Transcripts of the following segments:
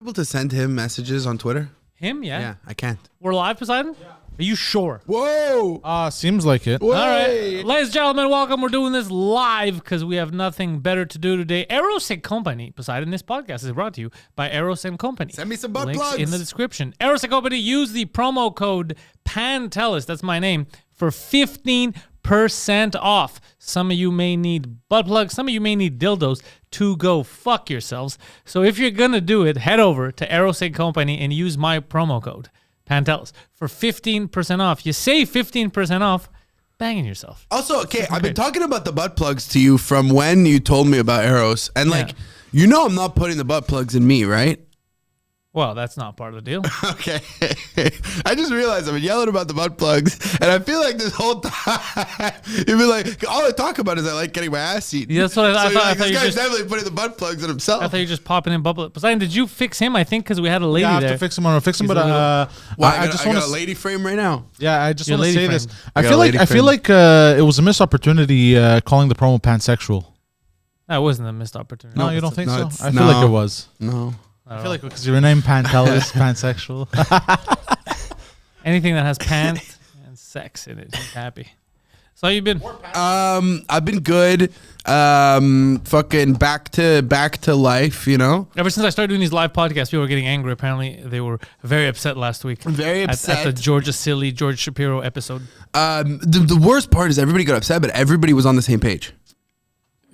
Able to send him messages on Twitter? Him, yeah. Yeah, I can't. We're live, Poseidon? Yeah. Are you sure? Whoa! Seems like it. Whoa. All right. Ladies and gentlemen, welcome. We're doing this live because we have nothing better to do today. Eros & Company, Poseidon, this podcast is brought to you by Eros & Company. Send me some butt Links plugs. in the description. Eros & Company, use the promo code Pantelis, that's my name, for 15% off. Some of you may need butt plugs. Some of you may need dildos to go fuck yourselves. So if you're going to do it, head over to Eros & Company and use my promo code Pantelis for 15% off. You save 15% off banging yourself. Also, okay, I've been talking about the butt plugs to you from when you told me about Eros. And like, you know I'm not putting the butt plugs in me, right? Well, that's not part of the deal. Okay. I just realized I've been yelling about the butt plugs, and I feel like this whole time you've been like, all I talk about is I like getting my ass eaten. Yeah, that's what I thought. This guy's definitely putting the butt plugs in himself. I thought you were just popping in bubble. Poseidon, did you fix him? I think because we had a lady I have there. to fix him. I'm gonna fix him, but I just want got a lady frame right now. Yeah, I just Your want to lady say this. friend. I feel like it was a missed opportunity calling the promo pansexual. That wasn't a missed opportunity. No, you don't think no, so? I feel like it was. No. I feel like because your name Pantelis, pansexual. Anything that has pant and sex in it, he's happy. So how you been? I've been good. Fucking back to life, you know. Ever since I started doing these live podcasts, people were getting angry. Apparently, they were very upset last week. Very upset. At the George Shapiro episode. The worst part is everybody got upset, but everybody was on the same page.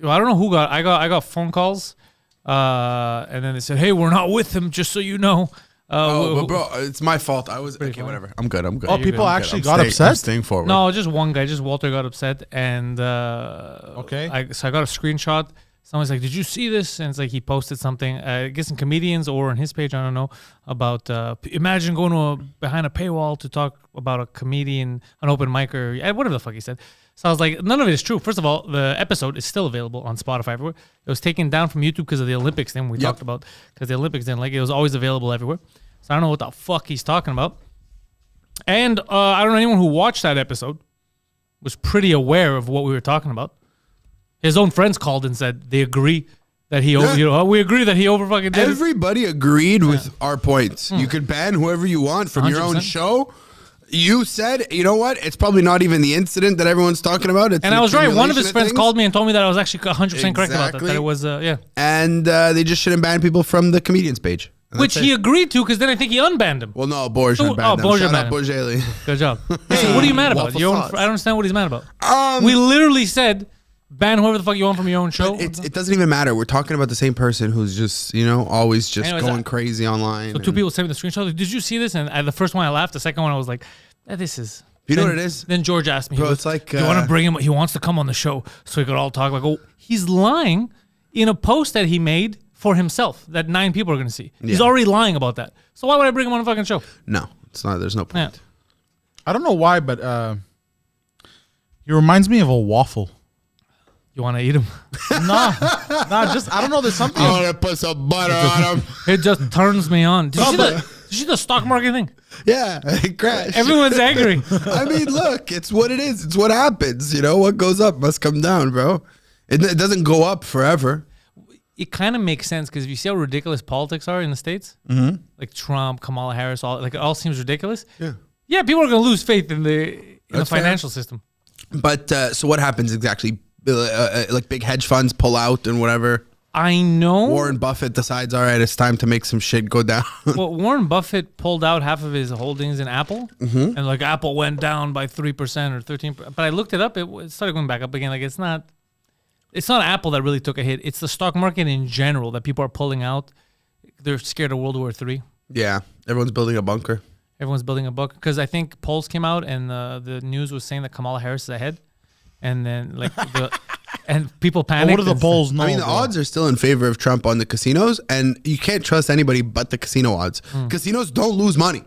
Well, I don't know who got. I got phone calls, and then they said, "Hey, we're not with him, just so you know." But bro, it's my fault. I was okay. funny. Whatever. I'm good. Oh, people actually got I'm upset? staying forward. No, just one guy, just Walter got upset, and Okay. So I got a screenshot. Someone's like, "Did you see this?" And it's like he posted something, I guess in Comedians or on his page, I don't know, about imagine going behind a paywall to talk about a comedian, an open mic, or whatever the fuck he said. So I was like, none of it is true. First of all, the episode is still available on Spotify everywhere. It was taken down from YouTube because of the Olympics thing we talked about, because the Olympics didn't like it. It was always available everywhere. So I don't know what the fuck he's talking about. And I don't know, anyone who watched that episode was pretty aware of what we were talking about. His own friends called and said they agree that he we agree that he over fucking did it. Everybody agreed with our points. You could ban whoever you want from your own 100%. show. You said, you know what? It's probably not even the incident that everyone's talking about. It's And I was right. One of his friends called me and told me that I was actually 100% correct about that. That it was, And they just shouldn't ban people from the comedians page. And which that's he it. agreed to, because then I think he unbanned him. Well, no, Borja banned them. Borja Shout out banned him. Borjali. Good job. So what are you mad about? Waffle Your own, sauce. I don't understand what he's mad about. We literally said, ban whoever the fuck you want from your own show. It doesn't even matter. We're talking about the same person who's just, always just Anyways, going crazy online. So two people sent me the screenshot. Like, did you see this? And the first one I laughed. The second one I was like, this is... You know what it is? Then George asked me, Bro, he goes, it's like, do you want to bring him? He wants to come on the show so he could all talk. Like, oh, he's lying in a post that he made for himself that 9 people are going to see. He's already lying about that. So why would I bring him on a fucking show? No, it's not. There's no point. Yeah. I don't know why, but he reminds me of a waffle. You want to eat him? Nah, just I don't know. There's something. I want to put some butter on him. It just turns me on. Did you see the stock market thing? Yeah, it crashed. Everyone's angry. I mean, look, it's what it is. It's what happens. What goes up must come down, bro. It doesn't go up forever. It kind of makes sense because if you see how ridiculous politics are in the States, like Trump, Kamala Harris, it all seems ridiculous. Yeah, people are going to lose faith in the financial system. But so what happens exactly? Like big hedge funds pull out and whatever. I know. Warren Buffett decides, all right, it's time to make some shit go down. Well, Warren Buffett pulled out half of his holdings in Apple, and like Apple went down by 3% or 13%. But I looked it up; it started going back up again. Like it's not Apple that really took a hit. It's the stock market in general that people are pulling out. They're scared of World War III. Yeah, everyone's building a bunker. Everyone's building a book because I think polls came out and the news was saying that Kamala Harris is ahead, and then and people panicked. What are the polls? I mean, the odds are still in favor of Trump on the casinos, and you can't trust anybody but the casino odds. Casinos don't lose money.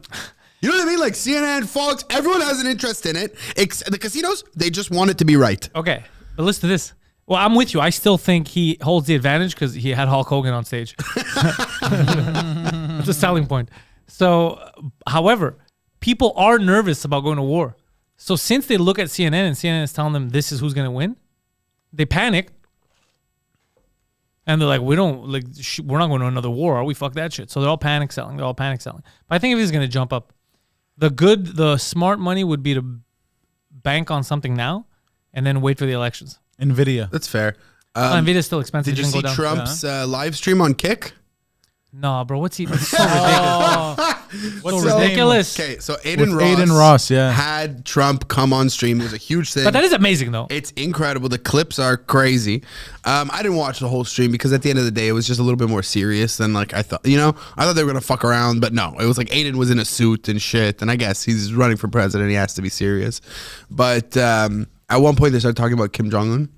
You know what I mean? Like CNN, Fox, everyone has an interest in it. The casinos, they just want it to be right. Okay, but listen to this. Well, I'm with you. I still think he holds the advantage because he had Hulk Hogan on stage. That's a selling point. So, however, people are nervous about going to war. So since they look at CNN and CNN is telling them this is who's going to win, they panic And they're like, we're not going to another war, are we? Fuck that shit. So they're all panic selling. But I think if he's going to jump up, the smart money would be to bank on something now and then wait for the elections. Nvidia. That's fair. Nvidia's still expensive. Did you see Trump's live stream on Kick? No, bro. What's he? It's so ridiculous. What's so ridiculous. Okay, so Aiden Ross had Trump come on stream. It was a huge thing. But that is amazing, though. It's incredible. The clips are crazy. I didn't watch the whole stream because at the end of the day, it was just a little bit more serious than like I thought. You know, I thought they were gonna fuck around, but no, it was like Aiden was in a suit and shit. And I guess he's running for president. He has to be serious. But at one point, they started talking about Kim Jong-un.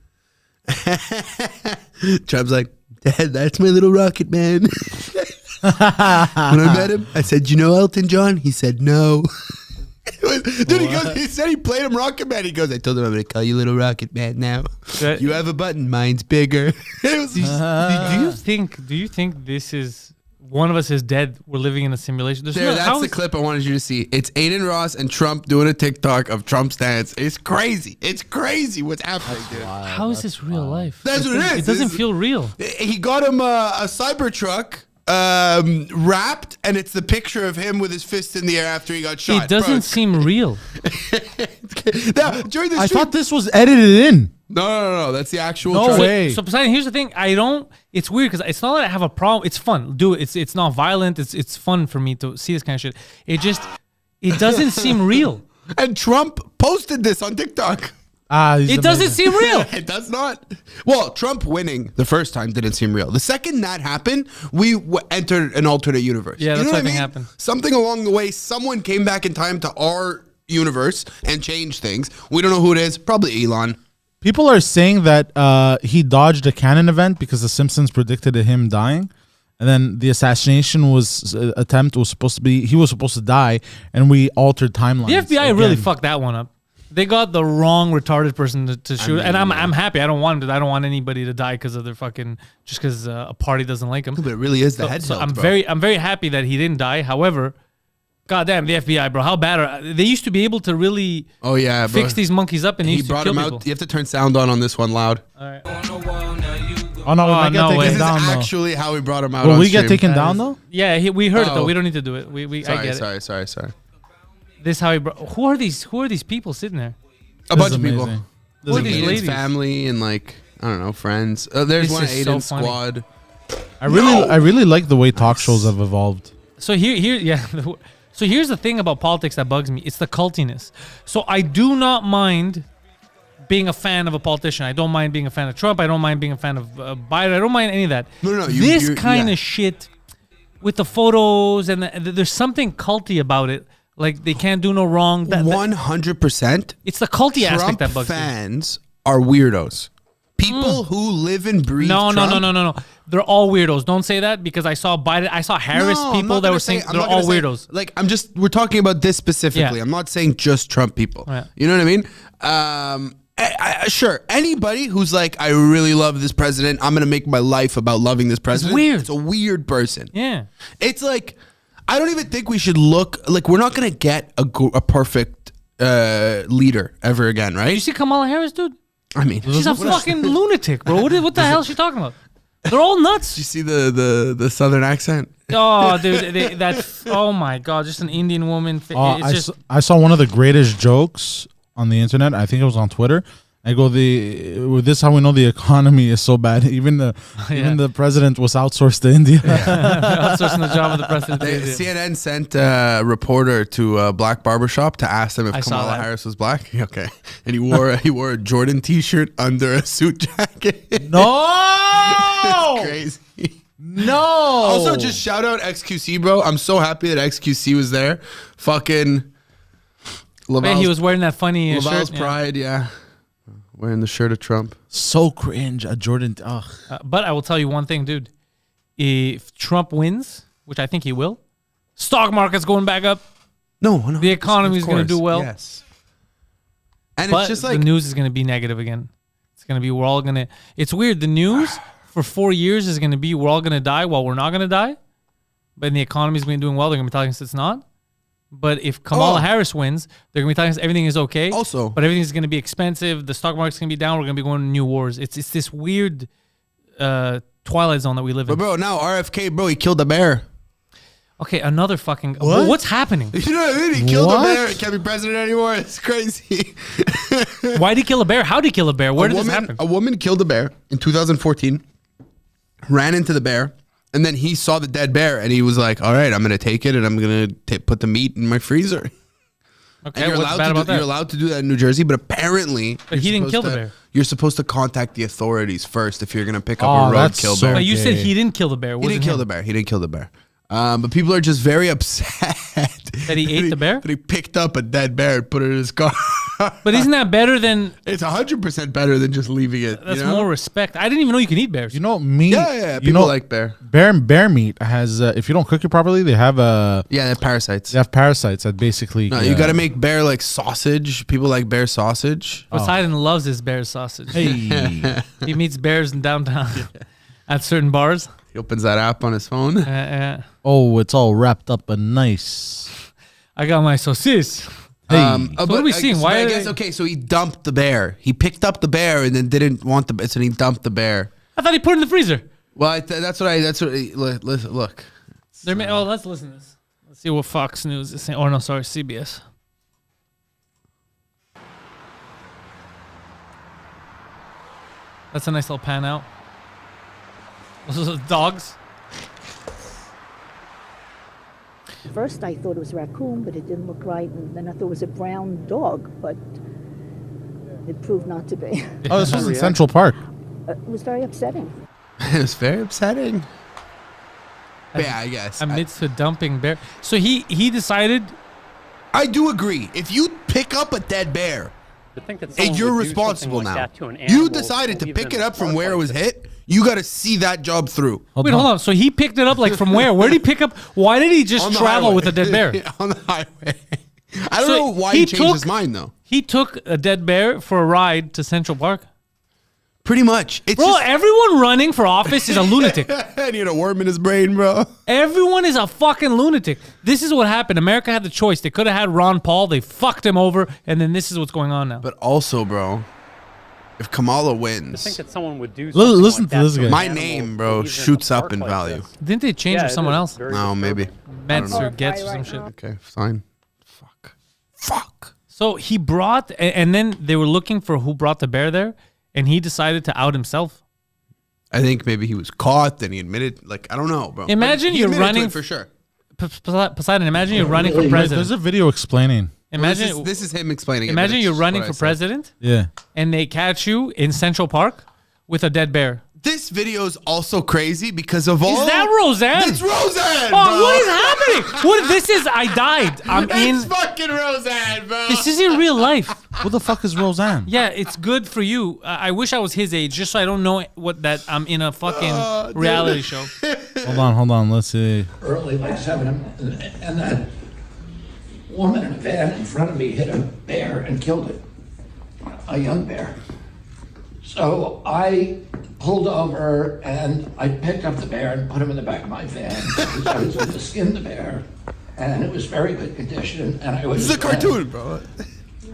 Trump's like, Dad, that's my little rocket man. When I met him, I said, you know Elton John? He said, no. Dude, he said he played him Rocket Man. He goes, I told him I'm going to call you Little Rocket Man now. You have a button. Mine's bigger. Do you think this is... One of us is dead. We're living in a simulation. That's the clip I wanted you to see. It's Aiden Ross and Trump doing a TikTok of Trump's dance. It's crazy. It's crazy what's happening, dude. How is this real life? That's what it is. It doesn't feel real. He got him a Cybertruck wrapped, and it's the picture of him with his fist in the air after he got shot. It doesn't seem real. Now, during the I stream, thought this was edited in. No. That's the actual. No way. So Poseidon, here's the thing. It's weird because it's not that I have a problem. It's fun. Do it. It's not violent. It's fun for me to see this kind of shit. It doesn't seem real. And Trump posted this on TikTok. It doesn't seem real. It does not. Well, Trump winning the first time didn't seem real. The second that happened, we entered an alternate universe. Yeah, that's what I think happened. Something along the way, someone came back in time to our universe and changed things. We don't know who it is. Probably Elon. People are saying that he dodged a canon event because the Simpsons predicted him dying. And then the assassination attempt was supposed to be, he was supposed to die, and we altered timelines. The FBI really fucked that one up. They got the wrong retarded person to shoot, and I'm happy. I don't want anybody to die because of their fucking just because a party doesn't like them. But it really is the head. So I'm very happy that he didn't die. However, goddamn the FBI, bro, how bad they used to be able to really fix these monkeys up, and he brought them out. You have to turn sound on this one loud. All right. Oh no, we might get taken This down. is though. actually how we brought him out. Will on we get stream. taken down though? Yeah, we heard it though. We don't need to do it. I get it. Sorry. This how he brought. Who are these people sitting there? A bunch of people. Who are these Aiden's ladies? family and like I don't know friends. There's This one is so Aiden's funny. squad. I really like the way talk shows have evolved. So So here's the thing about politics that bugs me. It's the cultiness. So I do not mind being a fan of a politician. I don't mind being a fan of Trump. I don't mind being a fan of Biden. I don't mind any of that. No. This kind of shit with the photos and there's something culty about it. Like they can't do no wrong. 100%. It's the culty aspect that bugs me. Fans are weirdos. People who live and breathe. No. They're all weirdos. Don't say that because I saw Biden. I saw Harris people that were saying they're all weirdos. Like we're talking about this specifically. Yeah. I'm not saying just Trump people. Yeah. You know what I mean? Sure. Anybody who's like, I really love this president. I'm gonna make my life about loving this president. It's weird. It's a weird person. Yeah. It's like I don't even think we should look like we're not gonna get a perfect leader ever again, right? Did you see Kamala Harris, dude? I mean, She's a fucking lunatic, bro. What the hell is she talking about? They're all nuts. Did you see the southern accent? Oh, dude, that's oh my god, just an Indian woman. I saw one of the greatest jokes on the internet. I think it was on Twitter. I go, with this how we know the economy is so bad. Even the president was outsourced to India. outsourcing the job of the president. CNN sent a reporter to a black barbershop to ask them if Kamala Harris was black. Okay, and he wore a Jordan T-shirt under a suit jacket. No, crazy. No. Also, just shout out XQC, bro. I'm so happy that XQC was there. Fucking. He was wearing that funny Laval's shirt. Pride, yeah. Wearing the shirt of Trump. So cringe. A Jordan. But I will tell you one thing, dude. If Trump wins, which I think he will, stock market's going back up. No. The economy's going to do well. Yes. And But it's just like the news is going to be negative again. It's going to be we're all going to. It's weird. The news for 4 years is going to be we're all going to die while we're not going to die. But the economy's going to be doing well. They're going to be telling us it's not. But if Kamala Harris wins, they're going to be telling us everything is okay. Also. But everything's going to be expensive. The stock market's going to be down. We're going to be going to new wars. It's this weird Twilight Zone that we live But in. bro, now RFK, bro, he killed a bear. Okay, another fucking. What? What's happening? You know what I mean? He killed a What? bear. He can't be president anymore. It's crazy. Why did he kill a bear? How did he kill a bear? Where did this happen? A woman killed a bear in 2014, ran into the bear, and then he saw the dead bear, and he was like, all right, I'm going to take it, and I'm going to put the meat in my freezer. Okay, And what's bad about that? You're allowed to do that in New Jersey, but apparently... But he didn't kill the bear. You're supposed to contact the authorities first if you're going to pick up Oh, a that's roadkill so bear. But you said Okay. he didn't kill the bear. He didn't kill the bear. He didn't kill the bear. But people are just very upset That he ate the bear? That he picked up a dead bear and put it in his car. But isn't that better than? It's 100% better than just leaving it. That's you know? more respect. I didn't even know you can eat bears. You know, meat. Yeah. You People know, like bear. bear meat has. If you don't cook it properly, they have Yeah, they're parasites. they have parasites that basically. No, you got to make bear like sausage. People like bear sausage. Poseidon loves his bear sausage. Hey, He meets bears in downtown at certain bars. He opens that app on his phone. oh, it's all wrapped up and nice. I got my saucis. Hey, So what are we seeing? Why I are guess, they- okay, so he dumped the bear. He picked up the bear and then didn't want the bear, so he dumped the bear. I thought he put it in the freezer. Well, that's what. Look. Let's listen to this. Let's see what Fox News is saying. Oh, no, sorry, CBS. That's a nice little pan out. Those are dogs. First, I thought it was a raccoon, but it didn't look right. And then I thought it was a brown dog, but it proved not to be. oh, this was in Central Park. It was very upsetting. It was very upsetting. But yeah, I guess. Amidst the dumping bear. So he decided. I do agree. If you pick up a dead bear, and you're responsible now. You decided to pick it up from where it was hit. You got to see that job through. Wait, hold on. So he picked it up like from where? Where did he pick up? Why did he just On the travel highway. with a dead bear? On the highway. I don't So know why he he changed took- his mind though. He took a dead bear for a ride to Central Park. Pretty much. It's Bro, just, everyone running for office is a lunatic. he had a worm in his brain, bro. Everyone is a fucking lunatic. This is what happened. America had the choice. They could have had Ron Paul. They fucked him over. And then this is what's going on now. But also, bro, if Kamala wins, that someone would do something Listen like to that this to guy. an my animal name, who bro, lives in a shoots up park in like value. this. Didn't they change Yeah, for it someone is else? very No, disturbing. maybe. Mets know. or Gets or some Right shit. now. Okay, fine. Fuck. So he brought, and then they were looking for who brought the bear there. And he decided to out himself. I think maybe he was caught and he admitted, like, I don't know, bro. Imagine But he you're admitted to running it for sure. Poseidon, imagine you're running for There's president. a video explaining. Imagine, This is him explaining it. imagine but you're it's running what I for said. president Yeah. and they catch you in Central Park with a dead bear. This video is also crazy because of all. Is that Roseanne? It's Roseanne, Oh, bro. what is happening? What? This is, I died. I'm It's in, fucking Roseanne, bro. this is in real life. Who the fuck is Roseanne? Yeah, it's good for you. I wish I was his age just so I don't know what that I'm in a fucking reality show. Hold on. Let's see. early, like 7, and that woman in a van in front of me hit a bear and killed it, a young bear. So I pulled over and I picked up the bear and put him in the back of my van. I was going to skin the bear, and it was very good condition. And I was This is a cartoon, bro.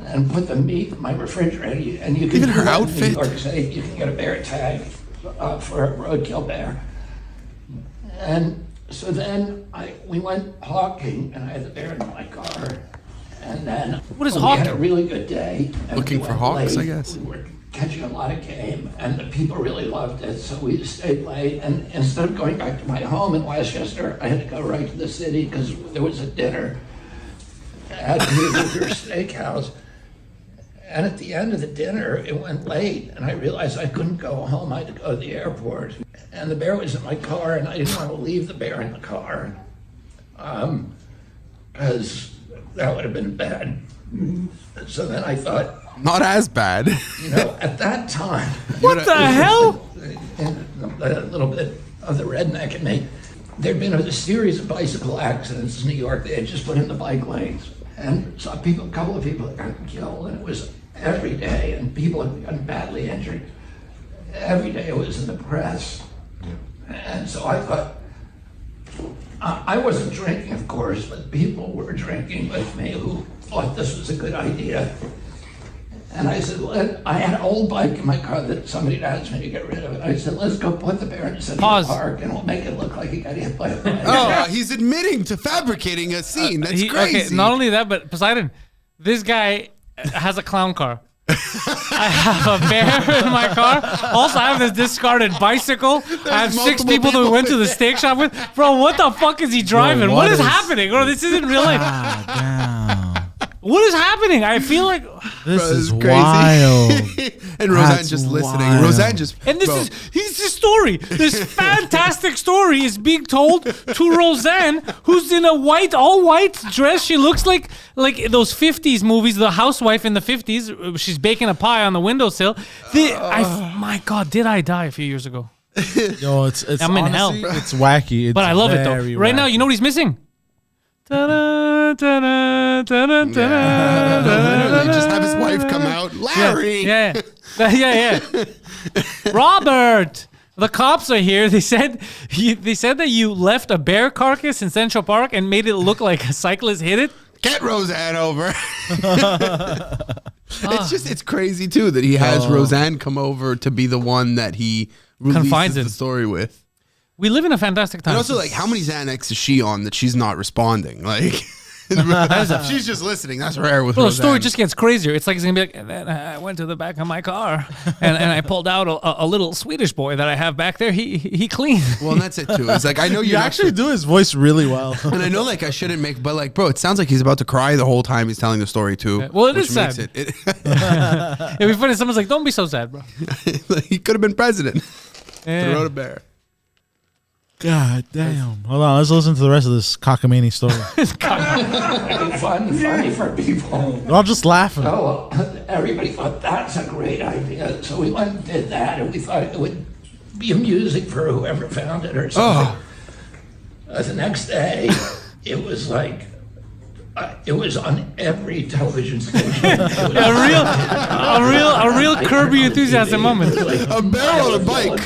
and put the meat in my refrigerator. And you can Even do her that in outfit. New York State. You can get a bear tag for a roadkill bear. And so then we went hawking, and I had the bear in my car. And then What is we had a hawking? really good day. and Looking we for went hawks, I late. guess. We were catching a lot of game, and the people really loved it. So we stayed late, and instead of going back to my home in Westchester, I had to go right to the city because there was a dinner at Peter Steakhouse. And at the end of the dinner, it went late, and I realized I couldn't go home. I had to go to the airport. And the bear was in my car, and I didn't want to leave the bear in the car because that would have been bad. So then I thought, Not as bad. you know, at that time, What the hell? and a little bit of the redneck in me, there'd been a series of bicycle accidents in New York. They had just put in the bike lanes, and saw a couple of people had gotten killed, and it was every day, and people had gotten badly injured. Every day it was in the press. And so I thought, I wasn't drinking, of course, but people were drinking with me who thought this was a good idea. And I said, I had an old bike in my car that somebody had asked me to get rid of. I said, let's go put the bear in Central Park and we'll make it look like he got hit by a bike. Oh, he's admitting to fabricating a scene. That's crazy. Okay, not only that, but Poseidon, this guy has a clown car. I have a bear in my car. Also, I have this discarded bicycle. I have 6 people that we went to the steak shop with. Bro, what the fuck is he driving? What is happening? Bro, this isn't real life. What is happening? I feel like This Bro, is crazy. wild. And Roseanne That's just listening. wild. Roseanne just. and this bro. is his story. This fantastic story is being told to Roseanne, who's in a all white dress. She looks like those 50s movies, the housewife in the 50s. She's baking a pie on the windowsill. My God, did I die a few years ago? Yo, it's I'm in hell. honestly, it's wacky. It's But I love it though. very Right now, wacky. you know what he's missing? Ta-da, ta-da, ta-da, ta-da, Literally, just have his wife come out. Larry. Yeah. Robert, the cops are here. They said that you left a bear carcass in Central Park and made it look like a cyclist hit it. Get Roseanne over. It's crazy too that he has Roseanne come over to be the one that he Confines releases in. the story with. We live in a fantastic time. And also, like, how many Xanax is she on that she's not responding? Like, she's just listening. That's rare with Well, the Roseanne. story just gets crazier. It's like he's gonna be like, and then I went to the back of my car and I pulled out a little Swedish boy that I have back there. He cleaned. Well, and that's it too. It's like, I know You you're actually do his voice really well. and I know, like, I shouldn't make, but like, bro, it sounds like he's about to cry the whole time he's telling the story too. Well, it which is makes sad. It It'd be funny. Someone's like, "Don't be so sad, bro." he could have been president. Yeah. Throw a bear. God damn. Hold on, let's listen to the rest of this cockamamie story. Funny for people. They're all just laughing. So everybody thought that's a great idea. So we went and did that, and we thought it would be amusing for whoever found it or something. The next day, it was like, it was on every television station. A real Curb Your Enthusiasm moment. A bear on a bike.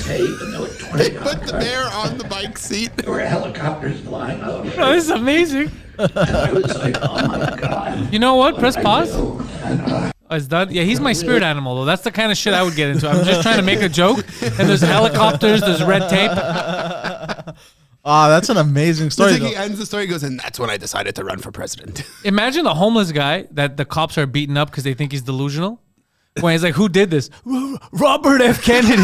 They Put the bear on the bike seat. There were helicopters flying over. Oh, this is amazing. And I was like, oh my God. You know what? Press pause. And, Oh, it's done. Yeah, he's my spirit animal though. That's the kind of shit I would get into. I'm just trying to make a joke, and there's helicopters, there's red tape. Ah, that's an amazing It's story. like he though. ends the story, he goes, and that's when I decided to run for president. Imagine the homeless guy that the cops are beating up because they think he's delusional. When he's like, who did this? Robert F. Kennedy.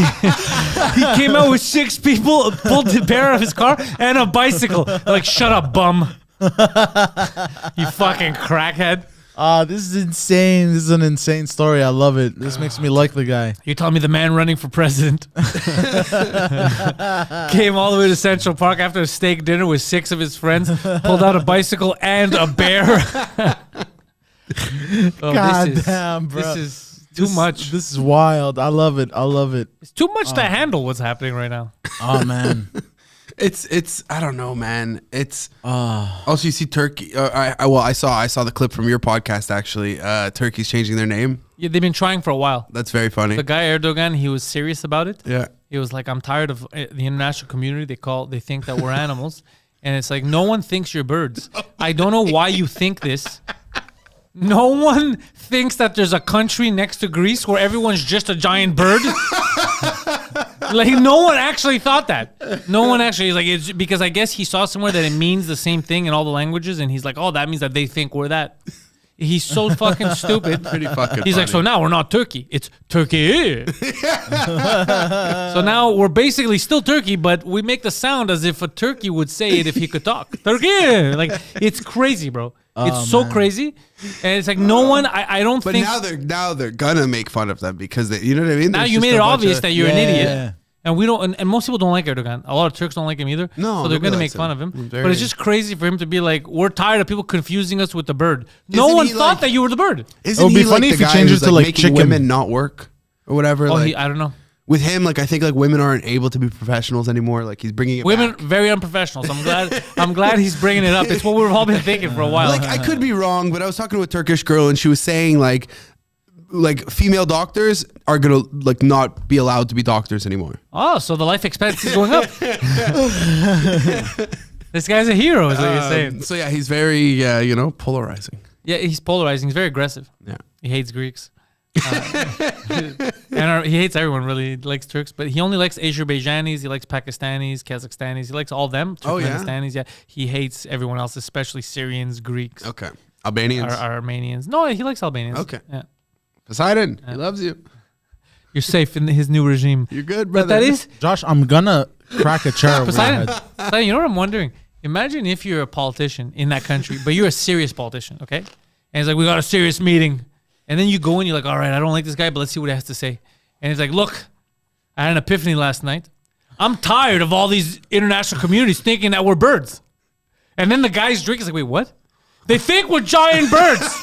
He came out with 6 people, pulled the bear out of his car, and a bicycle. They're like, shut up, bum. You fucking crackhead. Ah, this is insane. This is an insane story. I love it. This makes me like the guy. You're telling me the man running for president came all the way to Central Park after a steak dinner with 6 of his friends, pulled out a bicycle and a bear. Oh, God damn, bro. This is too much. This is wild. I love it. I love it. It's too much to handle what's happening right now. Oh man. It's I don't know, man. It's also, you see Turkey. I saw the clip from your podcast actually. Turkey's changing their name. Yeah, they've been trying for a while. That's very funny. The guy Erdogan, he was serious about it. Yeah. He was like, I'm tired of the international community. They think that we're animals. And it's like, no one thinks you're birds. I don't know why you think this. No one thinks that there's a country next to Greece where everyone's just a giant bird. Like, no one actually thought that. No one actually is like, it's because I guess he saw somewhere that it means the same thing in all the languages. And he's like, oh, that means that they think we're that. He's so fucking stupid. Pretty fucking He's like, so now we're not Turkey. It's Turkey. So now we're basically still Turkey, but we make the sound as if a turkey would say it if he could talk. Turkey. Like, it's crazy, bro. It's so crazy. And it's like no one, I don't But think. now they're gonna make fun of them because they, you know what I mean? Now There's you just made a it bunch obvious of- that you're an idiot. Yeah. And we don't, and most people don't like Erdogan. A lot of Turks don't like him either. No, so they're nobody gonna make likes fun him. of him. Very- But it's just crazy for him to be like, we're tired of people confusing us with the bird. No Isn't one he thought like- that you were the bird. Isn't It would he be funny like if the he guy changed who's it to, like, making chicken. women not work or whatever? Oh, like, I don't know. with him, like I think like women aren't able to be professionals anymore. Like he's bringing it Women back. very unprofessional. So I'm glad he's bringing it up. It's what we've all been thinking for a while. Like I could be wrong, but I was talking to a Turkish girl and she was saying like female doctors are gonna like not be allowed to be doctors anymore. Oh, so the life expectancy is going up. This guy's a hero, is what you're saying. So yeah, he's very polarizing. Yeah, he's polarizing. He's very aggressive. Yeah. He hates Greeks. And he hates everyone really. He likes Turks, but he only likes Azerbaijanis. He likes Pakistanis, Kazakhstanis. He likes all them. Oh, yeah? Turkmenistanis, yeah. He hates everyone else, especially Syrians, Greeks, Okay. Albanians. Armenians. No, he likes Albanians. Okay. Yeah. Poseidon. He loves you. You're safe in his new regime. You're good, But brother. that is Josh, I'm gonna crack a chair over your Poseidon. head. Poseidon, you know what I'm wondering? Imagine if you're a politician in that country, but you're a serious politician, okay? And it's like, we got a serious meeting. And then you go and you're like, all right, I don't like this guy, but let's see what he has to say. And he's like, look, I had an epiphany last night. I'm tired of all these international communities thinking that we're birds. And then the guy's drinking is like, wait, what? They think we're giant birds.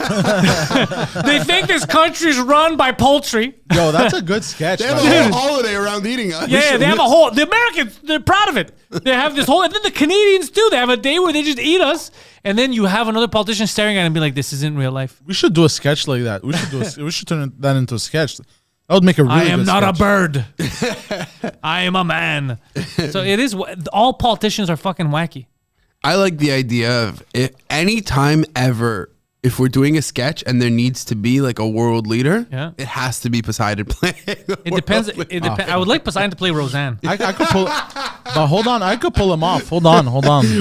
They think this country's run by poultry. Yo, that's a good sketch. They have by the a way. whole holiday around eating us. Yeah, they have a whole. The Americans, they're proud of it. They have this whole, and then the Canadians too. They have a day where they just eat us, and then you have another politician staring at it and be like, "This isn't real life." We should do a sketch like that. We should turn that into a sketch. That would make a really I am good not sketch. a bird. I am a man. So it is. All politicians are fucking wacky. I like the idea of any time ever, if we're doing a sketch and there needs to be like a world leader, Yeah. it has to be Poseidon playing. It depends. It depends. I would like Poseidon to play Roseanne. I could pull, but hold on, I could pull him off. Hold on.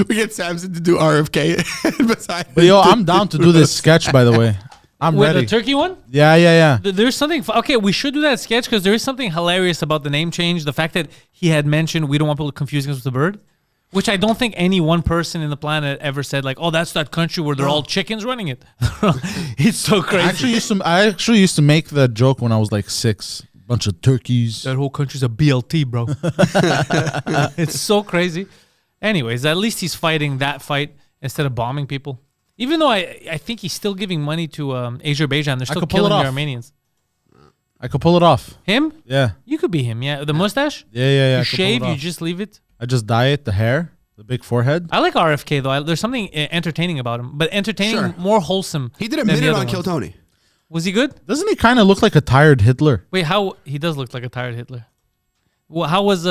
We get Samson to do RFK. and Poseidon But yo, to I'm down to do this sketch. By the way, I'm With ready. the turkey one. Yeah. There's something. Okay, we should do that sketch because there is something hilarious about the name change. The fact that he had mentioned we don't want people confusing us with the bird, which I don't think any one person in the planet ever said like, oh, that's that country where they're all chickens running it. It's so crazy. I actually used to make that joke when I was like 6. Bunch of turkeys. That whole country's a BLT, bro. It's so crazy. Anyways, at least he's fighting that fight instead of bombing people. Even though I think he's still giving money to Azerbaijan. They're still could pull it killing the off. Armenians. I could pull it off. Him? Yeah. You could be him, yeah. The mustache? Yeah. You I could pull it shave, you off. just leave it. I just dye it, the hair, the big forehead. I like RFK, though. There's something entertaining about him. But entertaining, Sure. more wholesome. He did a than the minute other on Kill ones. Tony. Was he good? Doesn't he kind of look like a tired Hitler? Wait, how? He does look like a tired Hitler. Well, how was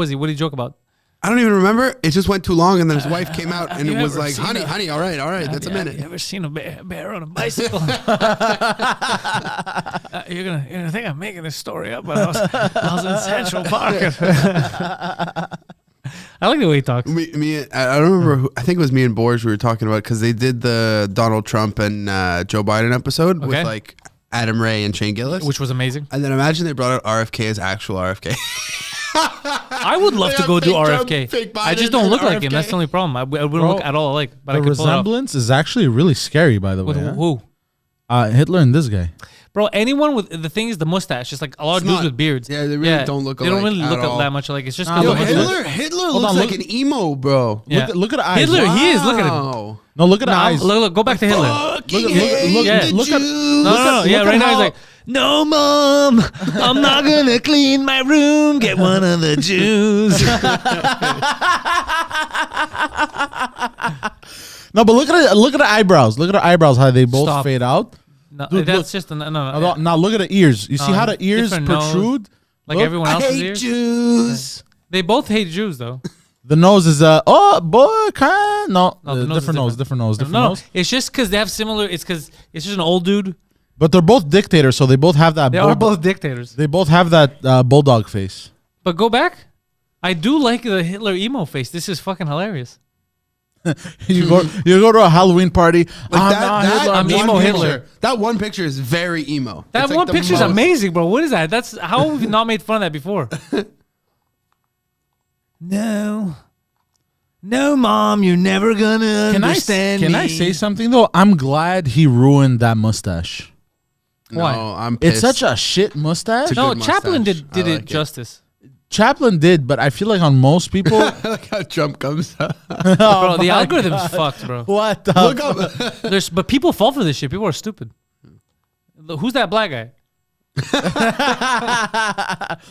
he? What did he joke about? I don't even remember. It just went too long, and then his wife came out, and you it was ever like, seen honey, all right, that's a minute. You ever seen a bear on a bicycle? You're gonna think I'm making this story up, but I was in Central Park. I like the way he talks. I don't remember who, I think it was me and Borge we were talking about, because they did the Donald Trump and Joe Biden episode with Okay. like Adam Ray and Shane Gillis. Which was amazing. And then imagine they brought out RFK as actual RFK. I would love to Yeah, go do fake Trump, RFK. fake I just Biden, don't and look like him. RFK. That's the only problem. I wouldn't Bro, look at all alike. But I The could pull it off. resemblance is actually really scary, by the way. With huh? who? Hitler and this guy. Bro, anyone with the thing is the mustache. It's like a lot of It's dudes not- with beards. yeah, they really don't look They don't alike really at look all. that much alike. It's just Nah, because Yo, look, of the Hitler Hold looks on, like look- an emo, bro. Yeah. Look at the eyes. Hitler, he is. Look at him. Wow. No, look at the eyes. Look, go back to Hitler. Fucking Look- hate look- the look at- Jews. No, yeah, look right at now he's how- like, no, mom, I'm not gonna clean my room. Get one of the Jews. No, but look at the eyebrows. Look at the eyebrows. How they both Stop. fade out. No, Dude, that's look. just no. Now look at the ears. You see how the ears different nose. protrude? Like Look. everyone I else's hate ears. Jews. They both hate Jews, though. The nose is oh boy, kind no, No, the nose is different nose, different nose, different No, nose. it's just because they have similar. It's because it's just an old dude. But they're both dictators, so they both have that. They are both dictators. They both have that bulldog face. But go back. I do like the Hitler emo face. This is fucking hilarious. You go to a Halloween party. Like I'm that, not that Hitler. I'm one emo picture, Hitler. That one picture is very emo. That It's like one the picture's most- amazing, bro. What is that? That's how have we not made fun of that before? No, mom, you're never gonna Can I say something though? I'm glad he ruined that mustache. No, Why? I'm It's pissed. such a shit mustache. It's a No, good Chaplin mustache. did I it like justice. Chaplin did, but I feel like on most people, I like how Trump comes up. Bro, the algorithm's fucked, bro. what? The Look up. But people fall for this shit. People are stupid. Who's that black guy?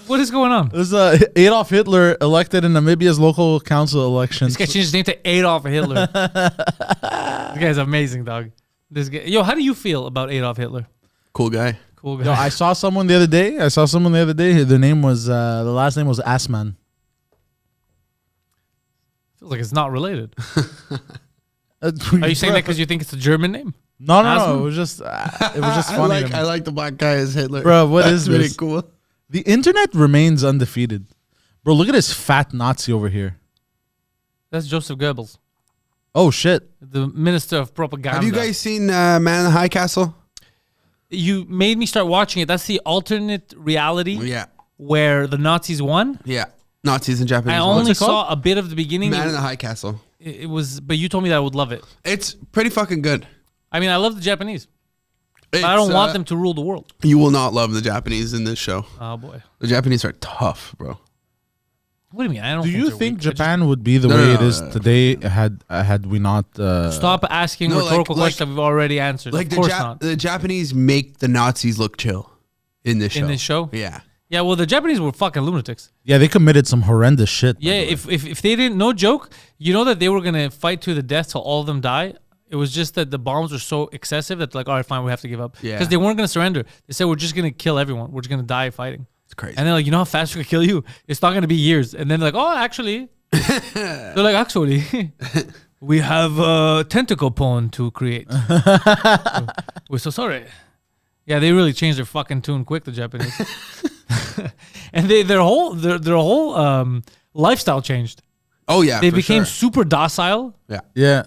What is going on? There's Adolf Hitler elected in Namibia's local council elections. This guy changed his name to Adolf Hitler. This guy's amazing, dog. This guy, yo, how do you feel about Adolf Hitler? Cool guy. Cool guy. Yo, I saw someone the other day. Their name was the last name was Assman. Feels like it's not related. Are Are you saying that because you think it's a German name? No. It was just funny. I like the black guy as Hitler. Bro, what That's is really this? cool. The internet remains undefeated. Bro, look at this fat Nazi over here. That's Joseph Goebbels, Oh shit. the minister of propaganda. Have you guys seen Man in the High Castle? You made me start watching it. That's the alternate reality Yeah. where the Nazis won. Yeah. Nazis and Japanese. I What's only it called? saw a bit of the beginning. Man in the High Castle. It was, but you told me that I would love it. It's pretty fucking good. I mean, I love the Japanese. But I don't want them to rule the world. You will not love the Japanese in this show. Oh boy. The Japanese are tough, bro. What do you mean? I don't. Do you they're think weak. I just- Japan would be the No, way no, it no, is no. today had we not Stop asking No, rhetorical like- questions that we've already answered. Like of course the not. the Japanese make the Nazis look chill in this show. In this show? Yeah. Yeah, well, the Japanese were fucking lunatics. Yeah, they committed some horrendous shit. by Yeah, the way. if they didn't, no joke, you know that they were gonna fight to the death till all of them die. It was just that the bombs were so excessive that like, all right, fine, we have to give up. Yeah. Because they weren't gonna surrender. They said we're just gonna kill everyone. We're just gonna die fighting. It's crazy. And they're like, you know how fast we could kill you? It's not gonna be years. And then they're like, oh, actually, they're like, actually, we have a tentacle pawn to create. We're so sorry. Yeah, they really changed their fucking tune quick, the Japanese. And their whole lifestyle changed. Oh yeah. They for became sure. super docile. Yeah.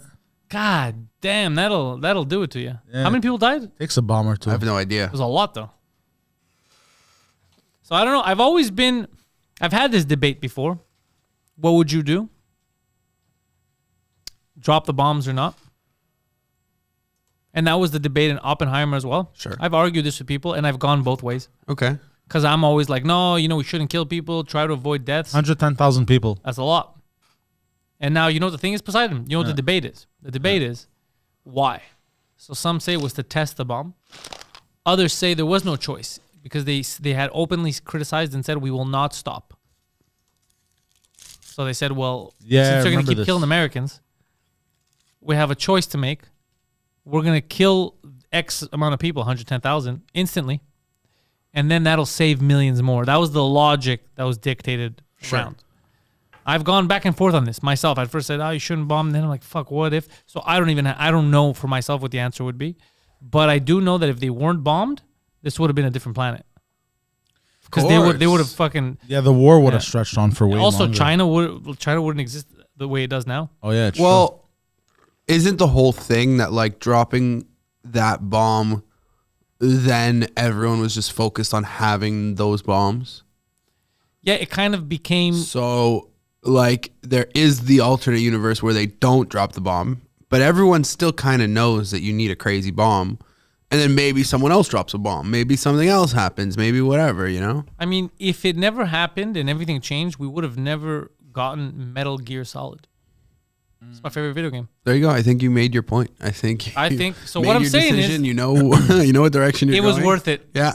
God damn, that'll do it to you. Yeah. How many people died? It Takes a bomb or two. I have no idea. was a lot though. So I don't know. I've had this debate before. What would you do? Drop the bombs or not? And that was the debate in Oppenheimer as well. Sure. I've argued this with people and I've gone both ways. Okay. Because I'm always like, no, we shouldn't kill people. Try to avoid deaths. 110,000 people. That's a lot. And now, you know what the thing is, Poseidon? You know what the debate is? The debate is, why? So some say it was to test the bomb. Others say there was no choice because they had openly criticized and said, we will not stop. So they said, well, Yeah, I since they're going remember to keep this. killing Americans, we have a choice to make. We're going to kill X amount of people, 110,000, instantly. And then that'll save millions more. That was the logic that was dictated around. I've gone back and forth on this myself. I first said, oh, you shouldn't bomb. And then I'm like, fuck, what if? So I don't know for myself what the answer would be. But I do know that if they weren't bombed, this would have been a different planet. Because they would have fucking... Yeah, the war would have Yeah. stretched on for way Also, longer. China wouldn't exist the way it does now. Oh, yeah. It's true. Well, isn't the whole thing that like dropping that bomb, then everyone was just focused on having those bombs? Yeah, it kind of became... So like there is the alternate universe where they don't drop the bomb, but everyone still kind of knows that you need a crazy bomb. And then maybe someone else drops a bomb. Maybe something else happens. Maybe whatever, you know? I mean, if it never happened and everything changed, we would have never gotten Metal Gear Solid. It's my favorite video game. There you go. I think you made your point. I think So made what I'm your saying is, decision. You know what direction you're it going. was worth it. Yeah.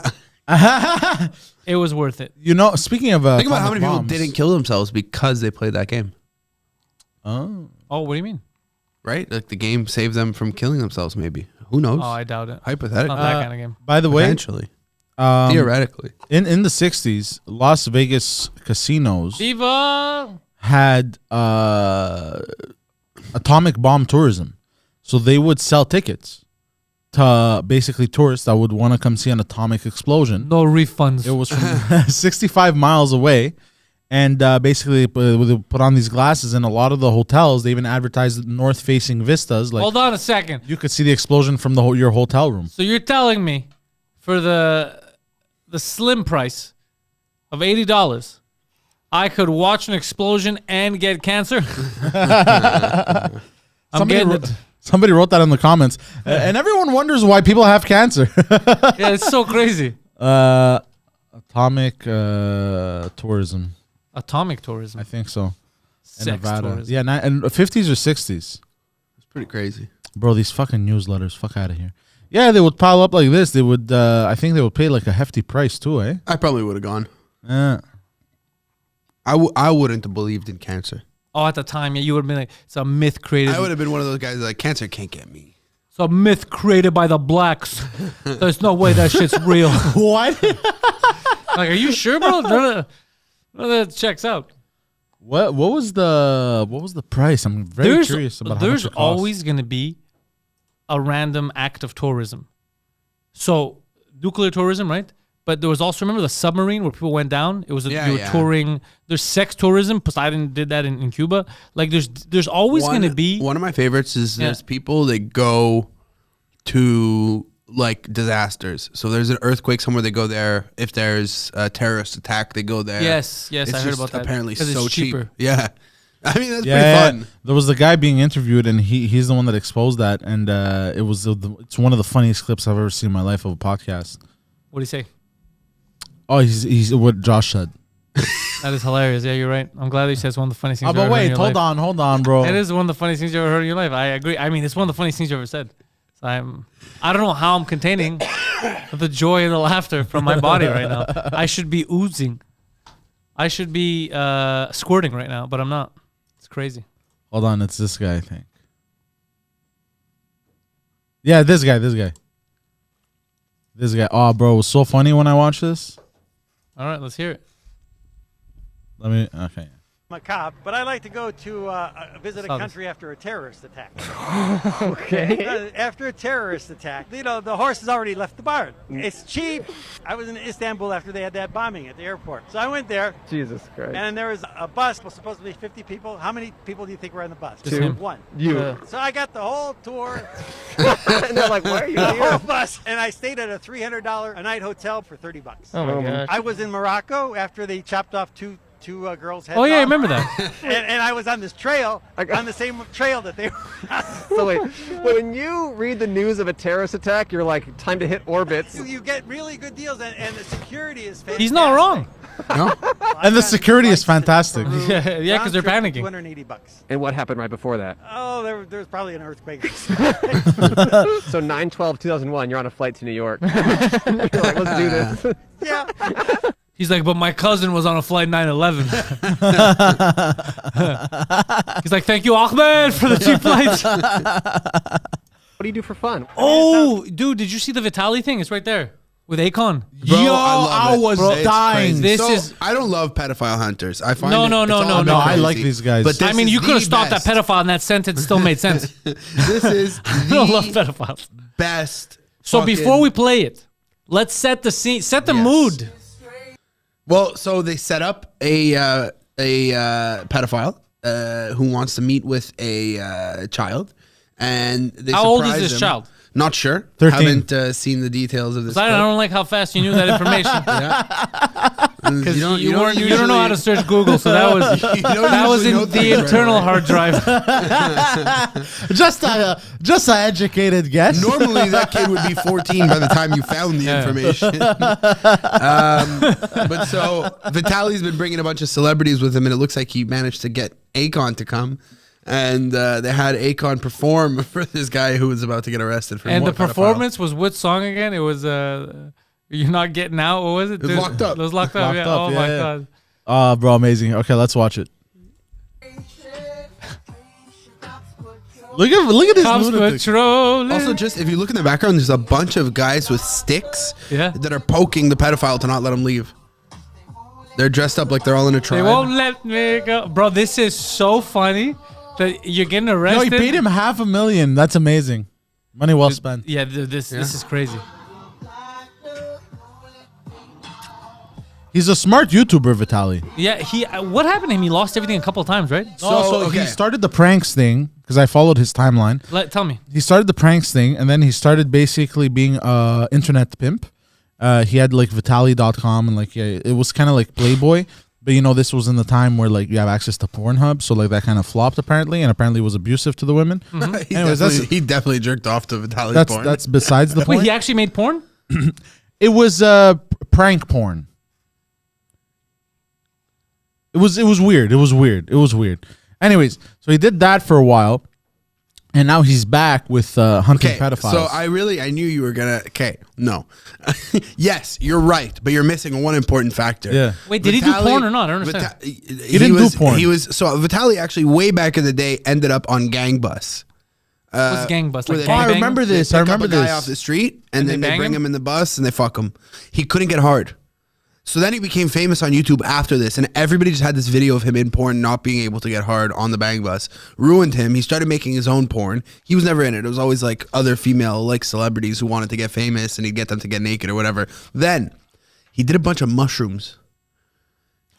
It was worth it. You know, speaking of Think about how many atomic people bombs- didn't kill themselves because they played that game, Oh, Oh, what do you mean? right? Like the game saved them from killing themselves. Maybe. Who knows? Oh, I doubt it. It's Hypothetically, not that kind of game. by the way, potentially, um, theoretically. in the 60s, Las Vegas casinos Viva! had atomic bomb tourism. So they would sell tickets to basically tourists that would want to come see an atomic explosion. No refunds. It was from 65 miles away. And basically, they put on these glasses, and a lot of the hotels, they even advertised north-facing vistas. Like Hold on a second. you could see the explosion from your hotel room. So you're telling me for the slim price of $80, I could watch an explosion and get cancer? Somebody wrote that in the comments, and everyone wonders why people have cancer. Yeah, it's so crazy. Atomic tourism, Atomic tourism. I think so. In Sex Nevada, tourism. yeah, and 50s or 60s, It's pretty crazy. bro. These fucking newsletters, fuck out of here. Yeah, they would pile up like this. They would, I think, they would pay like a hefty price too, eh? I probably would have gone. Yeah. I wouldn't have believed in cancer. Oh, at the time, yeah, you would have been like, it's a myth created. I would have been one of those guys that like cancer can't get me. It's a myth created by the blacks. There's no way that shit's real. What? Like, are you sure, bro? None of that checks out. What was the price? I'm very curious about how much There's it costs. always going to be a random act of tourism. So nuclear tourism, right? But there was also, remember the submarine where people went down? It was you were touring. There's sex tourism. Poseidon did that in Cuba. Like there's always going to be. One of my favorites is there's people that go to like disasters. So there's an earthquake somewhere, they go there. If there's a terrorist attack, they go there. Yes, it's I heard about that. Apparently so it's cheap. cheaper. Yeah. I mean, that's pretty fun. There was the guy being interviewed, and he's the one that exposed that, and it's one of the funniest clips I've ever seen in my life of a podcast. What do you say? Oh, he's what Josh said. That is hilarious. Yeah, you're right. I'm glad that you said it's one of the funniest things. Oh, but wait, hold on, bro. It is one of the funniest things you ever heard in your life. I agree. I mean, it's one of the funniest things you ever said. So I don't know how I'm containing the joy and the laughter from my body right now. I should be oozing. I should be squirting right now, but I'm not. It's crazy. Hold on, it's this guy, I think. Yeah, this guy. Oh, bro, it was so funny when I watched this. All right, let's hear it. Okay. I'm a cop, but I like to go to visit a country after a terrorist attack. Okay. After a terrorist attack, you know, the horse has already left the barn. It's cheap. I was in Istanbul after they had that bombing at the airport. So I went there. Jesus Christ. And there was a bus, was supposed to be 50 people. How many people do you think were on the bus? Just him. One. You. So I got the whole tour. And they're like, why are you The whole here? bus. And I stayed at a $300 a night hotel for $30. Oh my gosh. I was in Morocco after they chopped off two girls' heads. Oh yeah, I off. remember that. And I was on this trail, on the same trail that they were on. So wait, when you read the news of a terrorist attack, you're like, time to hit orbits. You get really good deals, and the security is fantastic. He's not wrong. No? And the security is fantastic. Yeah, because they're Round trip, panicking. $280. And what happened right before that? Oh, there was probably an earthquake. or something. So 9/12/2001, you're on a flight to New York. You're like, let's do this. Yeah. He's like, but my cousin was on a flight 9/11. He's like, thank you, Ahmed, for the cheap flights. What do you do for fun? Oh, dude, did you see the Vitali thing? It's right there with Akon. Bro, Yo, I I love it. was It's dying. crazy. This So, is- I don't love pedophile hunters. I find No, it- no, it's no, all no, a bit no. I like crazy. these guys. But I mean, this you is could have the stopped best. that pedophile, and that sentence still made sense. This is I don't love the pedophiles. best. So fucking- before we play it, let's set the scene, set the Yes. mood. Well, so they set up a pedophile who wants to meet with a child, and they How old is surprise this him. child? Not sure. 13. Haven't seen the details of this. I clip. don't like how fast you knew that information. Because You don't- you, you don't don't know how to usually- search Google, so that was You don't that was usually in know the things right internal away. hard drive. just a educated guess. Normally, that kid would be 14 by the time you found the Yeah. information. But so Vitali's been bringing a bunch of celebrities with him, and it looks like he managed to get Akon to come. And they had Akon perform for this guy who was about to get arrested for And more the pedophile. performance was what song again? It was You're Not Getting Out. What was it? It was Locked Up. It was Locked Up. Locked Yeah. Up, Oh yeah, my yeah. god. Oh, bro, amazing. Okay, let's watch it. Look at this Cops lunatic. patrolling. Also, just if you look in the background, there's a bunch of guys with sticks Yeah. that are poking the pedophile to not let him leave. They're dressed up like they're all in a They tribe. won't let me go, bro. This is so funny that you're getting No, arrested. he paid him $500,000. That's amazing. Money well spent. Yeah, this is crazy. He's a smart YouTuber, Vitali. Yeah, he. What happened to him? He lost everything a couple of times, right? So okay. he started the pranks thing because I followed his timeline. Tell me. He started the pranks thing, and then he started basically being a internet pimp. He had like Vitali.com, and like it was kind of like Playboy, but you know this was in the time where like you have access to Pornhub, so like that kind of flopped apparently, and apparently was abusive to the women. he, Anyways, he definitely jerked off to Vitali's porn. That's besides the Wait, point. he actually made porn? It was prank porn. It was weird. It was weird. Anyways, so he did that for a while, and now he's back with hunting pedophiles. So I knew you were gonna. Okay, no, yes, you're right, but you're missing one important factor. Yeah. Wait, did he do porn or not? I don't understand. He didn't do porn. He was so Vitali actually way back in the day ended up on Gang Bus. What's gang bus? where Like they- I gangbang? remember They this. pick I up remember a guy this. off the street, and they then they bang bring him? him in the bus and they fuck him. He couldn't get hard, So then he became famous on YouTube after this, and everybody just had this video of him in porn not being able to get hard on the bang bus. Ruined him. He started making his own porn. He was never in it. It was always like other female like celebrities who wanted to get famous, and he'd get them to get naked or whatever. Then he did a bunch of mushrooms.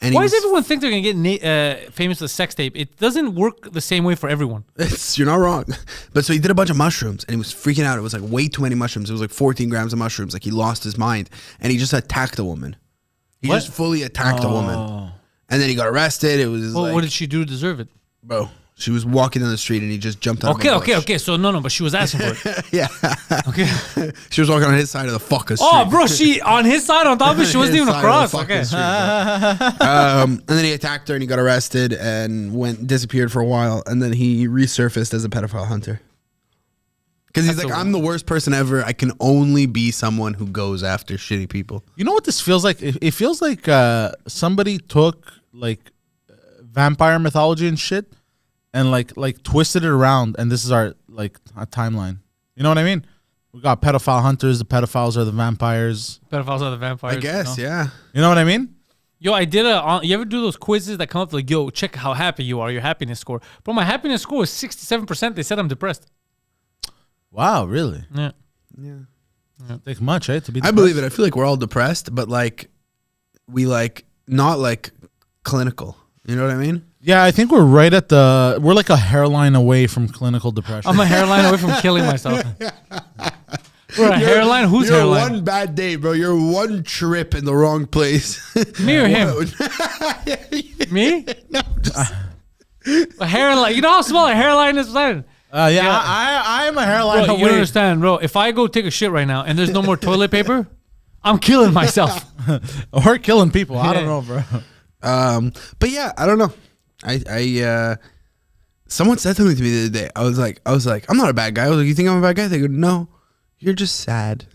And Why does everyone think they're gonna get famous with a sex tape? It doesn't work the same way for everyone. You're not wrong. But so he did a bunch of mushrooms, and he was freaking out. It was like way too many mushrooms. It was like 14 grams of mushrooms. Like he lost his mind, and he just attacked a woman. He just fully attacked a woman. And then he got arrested. It was Well, like, what did she do to deserve it? bro, she was walking down the street and he just jumped out Okay. So no, but she was asking for it. Yeah. Okay. She was walking on his side of the fucking street. Oh, bro, she on his side on top of it. She wasn't His even side of across. the fucking Okay. street, bro. And then he attacked her and he got arrested and disappeared for a while. And then he resurfaced as a pedophile hunter. Because he's like, I'm the worst person ever. I can only be someone who goes after shitty people. You know what this feels like? It feels like somebody took like vampire mythology and shit and like twisted it around, and this is our timeline. You know what I mean? We got pedophile hunters. The pedophiles are the vampires. Pedophiles are the vampires. I guess, yeah. You know what I mean? Yo, I did you ever do those quizzes that come up like, yo, check how happy you are, your happiness score. Bro, my happiness score was 67%. They said I'm depressed. Wow, really? Yeah. Take much, eh? To be. I believe it. I feel like we're all depressed, but like we like not like clinical. You know what I mean? Yeah, I think we're right at we're like a hairline away from clinical depression. I'm a hairline away from killing myself. We're a hairline? Who's you're hairline? one bad day, bro. You're one trip in the wrong place. Me or him? Me? No, just, A hairline. You know how small a hairline is? I am a hairline Bro, away. you don't understand, bro. If I go take a shit right now and there's no more toilet paper, I'm killing myself. Or killing people. I don't know, bro. but yeah, I don't know. I someone said something to me the other day. I was like, I'm not a bad guy. I was like, you think I'm a bad guy? They go, no, you're just sad.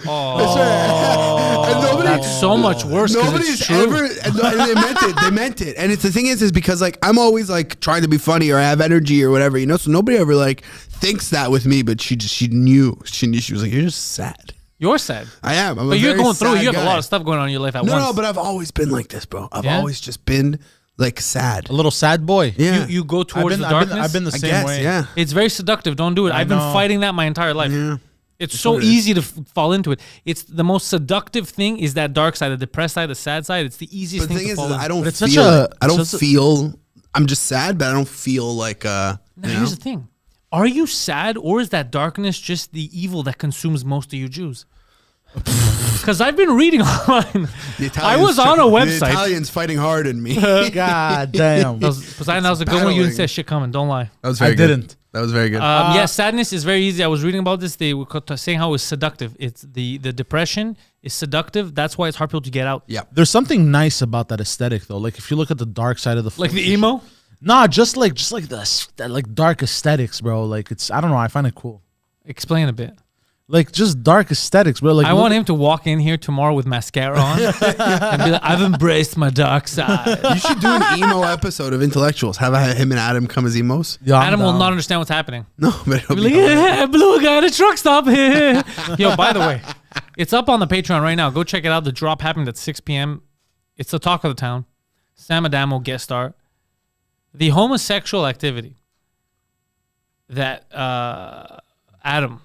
Oh, that's so much worse. Nobody's it's true. ever. And they meant it. They meant it. And it's the thing is because like I'm always like trying to be funny or have energy or whatever, you know. So nobody ever like thinks that with me. But she knew. She was like, you're just sad. You're sad. I am. But you're going through. You have a lot of stuff going on in your life at once. No, but I've always been like this, bro. I've always just been like sad. A little sad boy. Yeah. You go towards the darkness. I've been the same way. Yeah. It's very seductive. Don't do it. I've been fighting that my entire life. Yeah. It's so easy to fall into it. It's the most seductive thing is that dark side, the depressed side, the sad side. It's the easiest But the thing thing to is, fall into. I don't it's feel. such a- I don't such a- feel. I'm just sad, but I don't feel like. Now, here's the thing. Are you sad, or is that darkness just the evil that consumes most of you Jews? Because I've been reading online. I was on a The website. Italians fighting hard in me. God damn. Poseidon, that was a good one. You didn't say shit coming. Don't lie. That was very I good. didn't. That was very good. Yeah, sadness is very easy. I was reading about this. They were saying how it's seductive. It's the depression is seductive. That's why it's hard for people to get out. Yeah. There's something nice about that aesthetic, though. Like if you look at the dark side of the Like the emo. Nah, just like the like dark aesthetics, bro. Like it's I don't know. I find it cool. Explain a bit. Like just dark aesthetics, bro. Like I want him to walk in here tomorrow with mascara on and be like, I've embraced my dark side. You should do an emo episode of Intellectuals. Have him and Adam come as emos. Yeah, I'm Adam will down. not understand what's happening. No, but it'll Be be like, hilarious. yeah, blue guy at a truck stop. Yo, by the way, it's up on the Patreon right now. Go check it out. The drop happened at 6 p.m. It's the talk of the town. Sam Adamo guest star. The homosexual activity that Adam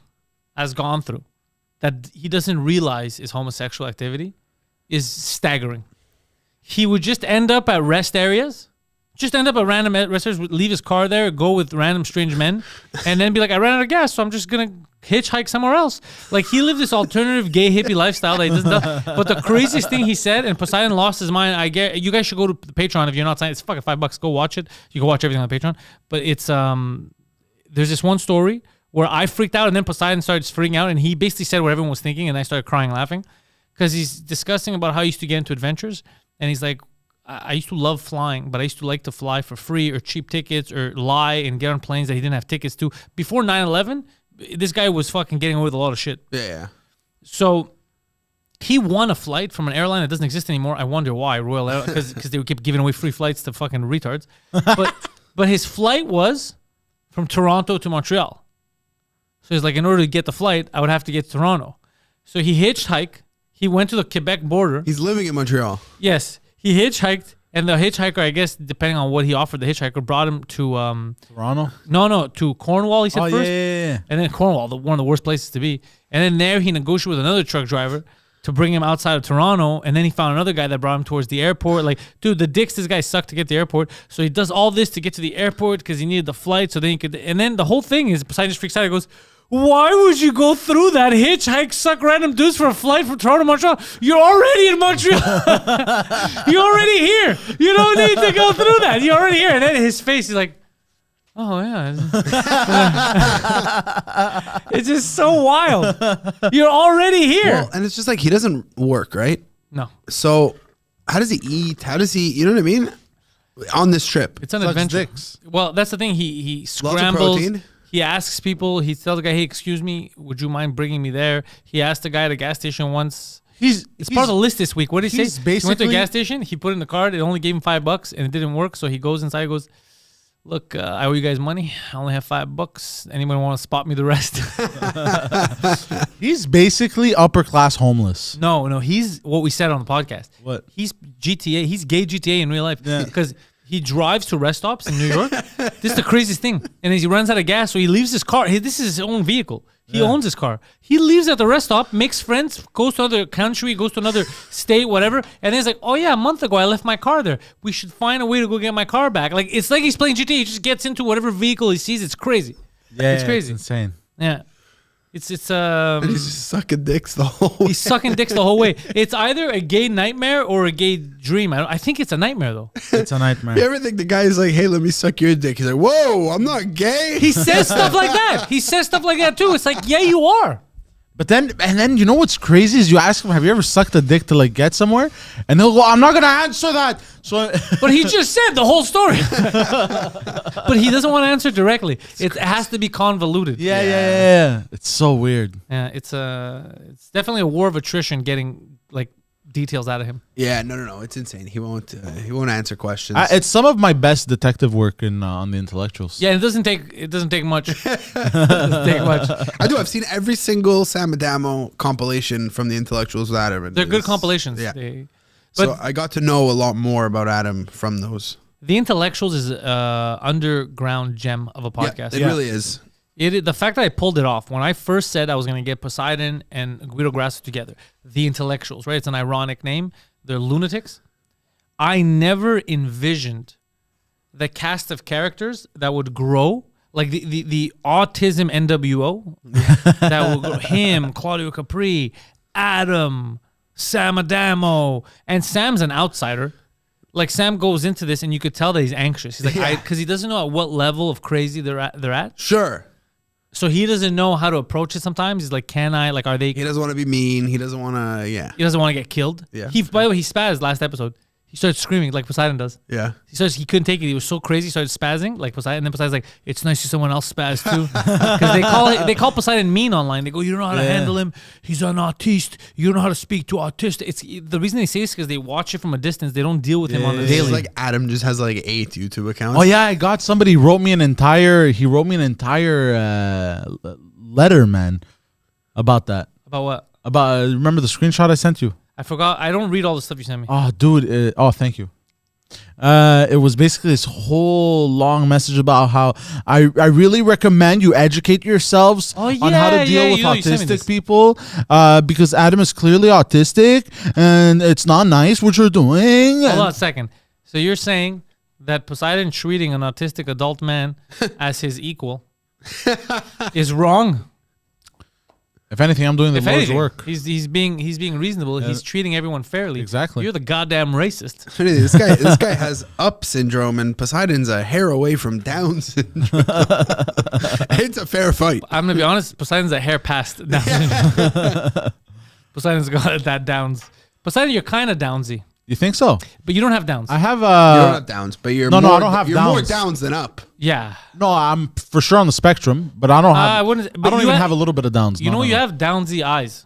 has gone through, that he doesn't realize is homosexual activity, is staggering. He would just end up at rest areas, just end up at random rest areas, leave his car there, go with random strange men, and then be like, I ran out of gas, so I'm just going to hitchhike somewhere else. Like, he lived this alternative gay hippie lifestyle that he doesn't know. But the craziest thing he said, and Poseidon lost his mind, you guys should go to the Patreon if you're not signed. It's fucking $5. Go watch it. You can watch everything on the Patreon. But it's, there's this one story where I freaked out, and then Poseidon started freaking out, and he basically said what everyone was thinking, and I started crying laughing because he's discussing about how he used to get into adventures, and he's like, I used to love flying, but I used to like to fly for free or cheap tickets or lie and get on planes that he didn't have tickets to. Before 9/11, this guy was fucking getting away with a lot of shit. Yeah. So he won a flight from an airline that doesn't exist anymore. I wonder why, Royal Airlines, because they would keep giving away free flights to fucking retards. But his flight was from Toronto to Montreal. So he's like, in order to get the flight, I would have to get to Toronto. So he hitchhiked. He went to the Quebec border. He's living in Montreal. Yes, he hitchhiked, and the hitchhiker, I guess, depending on what he offered, the hitchhiker brought him to Toronto? No, to Cornwall. He said Oh, first, yeah. and then Cornwall, one of the worst places to be. And then there he negotiated with another truck driver to bring him outside of Toronto, and then he found another guy that brought him towards the airport. Like, dude, the dicks this guy sucked to get to the airport. So he does all this to get to the airport because he needed the flight. So then he could, and then the whole thing is Poseidon just freaks out. He goes, "Why would you go through that hitchhike, suck random dudes for a flight from Toronto to Montreal? You're already in Montreal. You're already here. You don't need to go through that. You're already here." And then his face is like, "Oh yeah." It's just so wild. You're already here. Well, and it's just like he doesn't work, right? No, So how does he eat? How does he? You know what I mean? On this trip, it's an Sucks adventure. dicks. Well, that's the thing. He Lots of scrambles. protein. He asks people. He tells the guy, "Hey, excuse me, would you mind bringing me there?" He asked the guy at a gas station once. It's part of the list this week. What did he he's say? He went to a basically- gas station. He put in the card. It only gave him $5, and it didn't work. So he goes inside. He goes, "Look, I owe you guys money. I only have $5. Anyone want to spot me the rest?" He's basically upper class homeless. No. He's what we said on the podcast. What? He's GTA. He's gay GTA in real life. Yeah. Because he drives to rest stops in New York. This is the craziest thing. And as he runs out of gas, so he leaves his car. This is his own vehicle. He owns his car. He leaves at the rest stop, makes friends, goes to another country, goes to another state, whatever. And then he's like, "Oh yeah, a month ago I left my car there. We should find a way to go get my car back." Like, it's like he's playing GTA. He just gets into whatever vehicle he sees. It's crazy. Yeah, It's crazy. It's insane. Yeah. It's he's just sucking dicks the whole. he's sucking dicks the whole way. It's either a gay nightmare or a gay dream. I think it's a nightmare though. It's a nightmare. You ever think the guy is like, "Hey, let me suck your dick"? He's like, "Whoa, I'm not gay." He says stuff like that. He says stuff like that too. It's like, yeah, you are. But then you know what's crazy is you ask him, "Have you ever sucked a dick to like get somewhere?" And they'll go, "I'm not gonna answer that." So But he just said the whole story. But he doesn't want to answer directly. It has to be convoluted. yeah. It's so weird. Yeah, it's definitely a war of attrition getting like details out of him. Yeah, no, it's insane. He won't answer questions. It's some of my best detective work on the intellectuals. Yeah, it doesn't take much. It doesn't take much. I do. I've seen every single Sam Adamo compilation from the intellectuals with Adam. They're good compilations. Yeah. But So I got to know a lot more about Adam from those. The Intellectuals is underground gem of a podcast. Yeah, it really is. The fact that I pulled it off when I first said I was going to get Poseidon and Guido Grasso together, the Intellectuals, right? It's an ironic name. They're lunatics. I never envisioned the cast of characters that would grow, like the autism NWO, that will grow. Him, Claudio Capri, Adam, Sam Adamo, and Sam's an outsider. Like, Sam goes into this and you could tell that he's anxious. He's like, because he doesn't know at what level of crazy they're at. Sure. So he doesn't know how to approach it sometimes. He's like, can I? Like, are they? He doesn't want to be mean. He doesn't want to, He doesn't want to get killed. Yeah. By the way, he spazzed last episode. He started screaming like Poseidon does. Yeah. He says he couldn't take it. He was so crazy. He started spazzing like Poseidon. And then Poseidon's like, it's nice to see someone else spaz too. Because they call Poseidon mean online. They go, you don't know how to handle him. He's an autiste. You don't know how to speak to autist. It's the reason they say this because they watch it from a distance. They don't deal with him on the It's daily. like Adam just has like 8 YouTube accounts. Oh yeah, I got somebody wrote me an entire letter, man, about that. About what? About remember the screenshot I sent you? I forgot. I don't read all the stuff you sent me. Oh, dude. Thank you. It was basically this whole long message about how I really recommend you educate yourselves on how to deal with autistic people because Adam is clearly autistic and it's not nice what you're doing. Hold on a second. So you're saying that Poseidon treating an autistic adult man as his equal is wrong? If anything, I'm doing the Lord's work. He's being reasonable. He's treating everyone fairly. Exactly. You're the goddamn racist. This guy has up syndrome and Poseidon's a hair away from Down syndrome. It's a fair fight. I'm gonna be honest. Poseidon's a hair past Down syndrome. Poseidon's got that Downs. Poseidon, you're kind of Downsy, You think so? but you don't have Downs. I have You don't have Downs, but you're no, more, I don't have you're more Downs. Downs than up. Yeah. No, I'm for sure on the spectrum, but I don't have. I wouldn't. I don't even have a little bit of Downs. You know, you have Downsy eyes.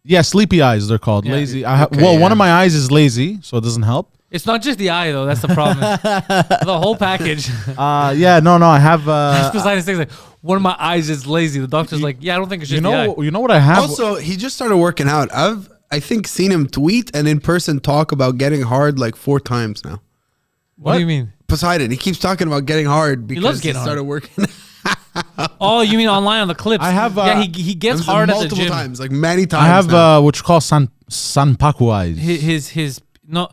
Yeah, sleepy eyes. They're called Yeah. lazy. Okay, one of my eyes is lazy, so it doesn't help. It's not just the eye though. That's the problem. The whole package. Yeah, no, I have. Poseidon's things like one of my eyes is lazy. The doctor's like, yeah, I don't think it's just you know, the eye. you know what I have. Also, he just started working out. I think, seen him tweet and in person talk about getting hard like 4 times now. What do you mean? Poseidon. He keeps talking about getting hard because loves he getting started hard. working. Oh, you mean online on the clips? I have, yeah, he gets hard at the multiple gym. times, like many times. I have now. what you call sanpaku eyes. His no.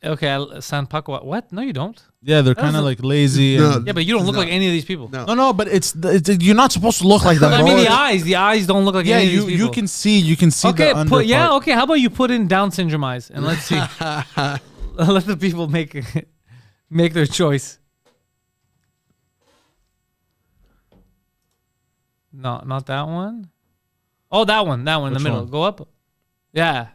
Okay, Sanpaku. What? No, you don't. Yeah, they're kind of like lazy. No. And, Yeah, but you don't look like any of these people. No. no, but it's you're not supposed to look like that. I mean, bro. the eyes. The eyes don't look like Yeah, any of these people. you can see Okay, the under part. okay. How about you put in Down syndrome eyes and let's see. Let the people make their choice. No, not that one. Oh, that one in the Which middle. one? Go up. Yeah.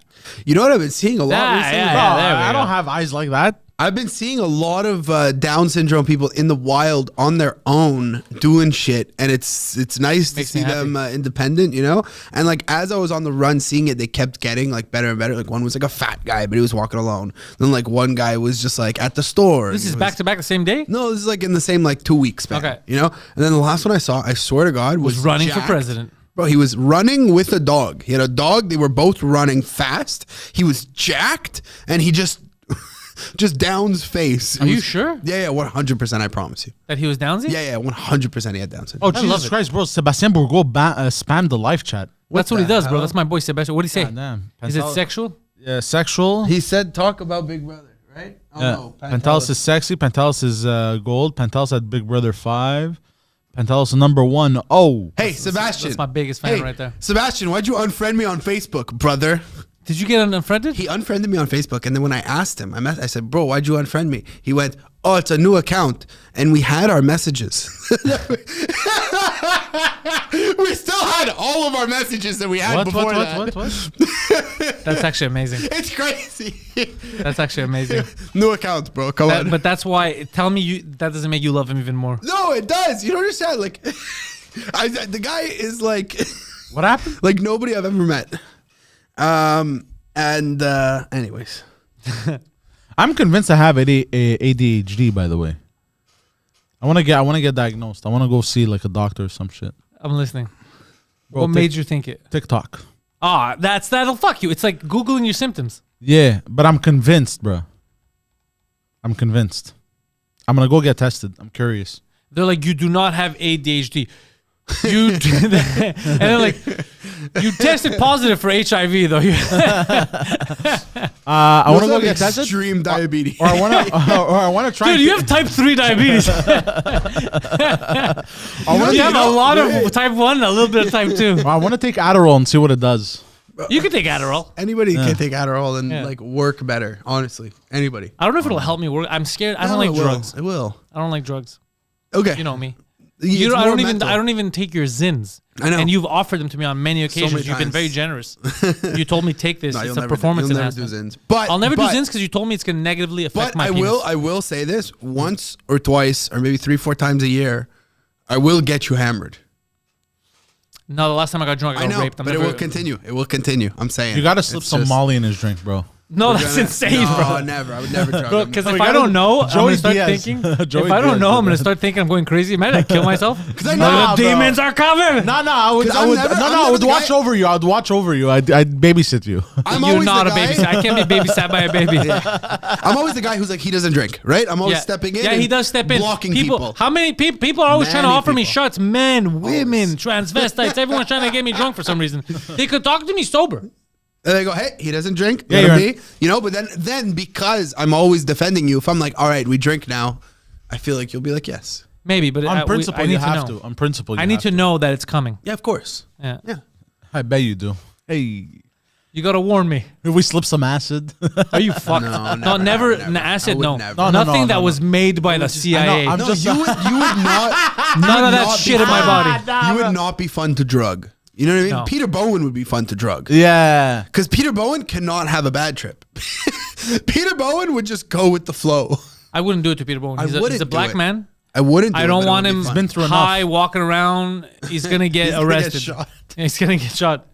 You know what I've been seeing a lot recently? Yeah, Bro, there we I go. don't have eyes like that. I've been seeing a lot of Down syndrome people in the wild on their own doing shit, and it's nice to Makes me see them independent, you know. And like as I was on the run, seeing it, they kept getting like better and better. Like one was like a fat guy, but he was walking alone. Then like one guy was just like at the store. This and is he back was- to back the same day? No, this is like in the same like 2 weeks span. Okay. You know. And then the last one I saw, I swear to God, was Running for jacked. president. Bro, he was running with a dog. He had a dog. They were both running fast. He was jacked, and he just Down's face. It Are you was- sure? Yeah, 100%. I promise you. That he was Downsy? Yeah, 100%. He had Down syndrome. Oh, love Jesus it. Christ, bro. Sebastian Bourgo spammed the live chat. That's what he the does, bro. hell? That's my boy Sebastian. What did he say? God damn. Is it Pantel- sexual? Yeah, sexual. He said, "Talk about Big Brother," right? Oh Yeah. no, Pantelis is sexy. Pantelis is gold. Pantelis had Big Brother 5. Pantelis is number 1. Oh. Hey, Sebastian. That's my biggest fan Hey, right there. Sebastian, why'd you unfriend me on Facebook, brother? Did you get unfriended? He unfriended me on Facebook, and then when I asked him, I said, "Bro, why'd you unfriend me?" He went, "Oh, it's a new account," and we had our messages. We still had all of our messages that we had before that. What? That's actually amazing. It's crazy. That's actually amazing. New account, bro. Come on. But that's why. Tell me that doesn't make you love him even more. No, it does. You don't understand. Like, the guy is like, What happened? like nobody I've ever met. Anyways, I'm convinced I have ADHD, by the way. I want to get diagnosed. I want to go see like a doctor or some shit. I'm listening. Bro, What made you think it? TikTok. Ah, that'll fuck you. It's like Googling your symptoms. Yeah, but I'm convinced, bro. I'm convinced. I'm gonna go get tested. I'm curious. They're like, you do not have ADHD. You and they're like, you tested positive for HIV though. I want to go Those get have tested, extreme diabetes. or I want to try. Dude, you have type 3 diabetes. You have a lot of type 1 and a little bit of type 2. I want to take Adderall and see what it does. You can take Adderall. Anybody can take Adderall and Yeah. like work better. Honestly, anybody. I don't know if it'll help me work. I'm scared. I don't No, like it will. drugs. It will. I don't like drugs. Okay. You know me. It's You know, I more don't mental. even take your Zins. I know. And you've offered them to me on many occasions. many You've been times. very generous. You told me take this. No, It's you'll a performance you'll never do enhancement. Zins. But I'll never but, do Zins because you told me it's gonna negatively affect But my I penis. will say this once or twice or maybe 3-4 times a year. I will get you hammered. No, the last time I got drunk, I I got know, raped. I'm but it never- will continue. It will continue. I'm saying You gotta slip It's some just- Molly in his drink, bro. No, that's insane, no, bro. never. I would never drug him. Because We if I gotta- don't know, I'm Joey gonna start Diaz. thinking. Joey If I don't Diaz know, did I'm gonna that. start thinking I'm going crazy. Imagine I kill myself. I know, the bro. demons are coming. No, I would. 'Cause I I'm would. never- I'm I never would the watch guy- over you. I'd watch over you. I'd babysit you. I'm You're always not the a guy, babysitter. I can't be babysat by a baby. I'm always the guy who's like, he doesn't drink, right? I'm always stepping in. Yeah, he and does step in. Blocking people. How many people are always trying to Many offer me people. shots? Men, women, Always. transvestites. Everyone's trying to get me drunk for some reason. They could talk to me sober. And they go, hey, he doesn't drink. Yeah, Let him you're be. You know, but then because I'm always defending you, if I'm like, all right, we drink now, I feel like you'll be like, yes. Maybe, but On principle, I you need have to know. to. On principle, you I need have to know that it's coming. Yeah, of course. Yeah. Yeah. I bet you do. Hey, You gotta warn me. if we slip some acid. Are you fucked? No, no, never, never. never. Acid, I would no. never. No, no, Nothing no, that no. was made by the CIA. I'm No, just- you would not. None of that not shit be in my fun. body. You would not be fun to drug. You know what I mean? No. Peter Bowen would be fun to drug. Yeah. Because Peter Bowen cannot have a bad trip. Peter Bowen would just go with the flow. I wouldn't do it to Peter Bowen. I He's wouldn't a do black it. man. I wouldn't. I don't want him been through high walking around. He's gonna get He's gonna get arrested. shot. He's gonna get shot.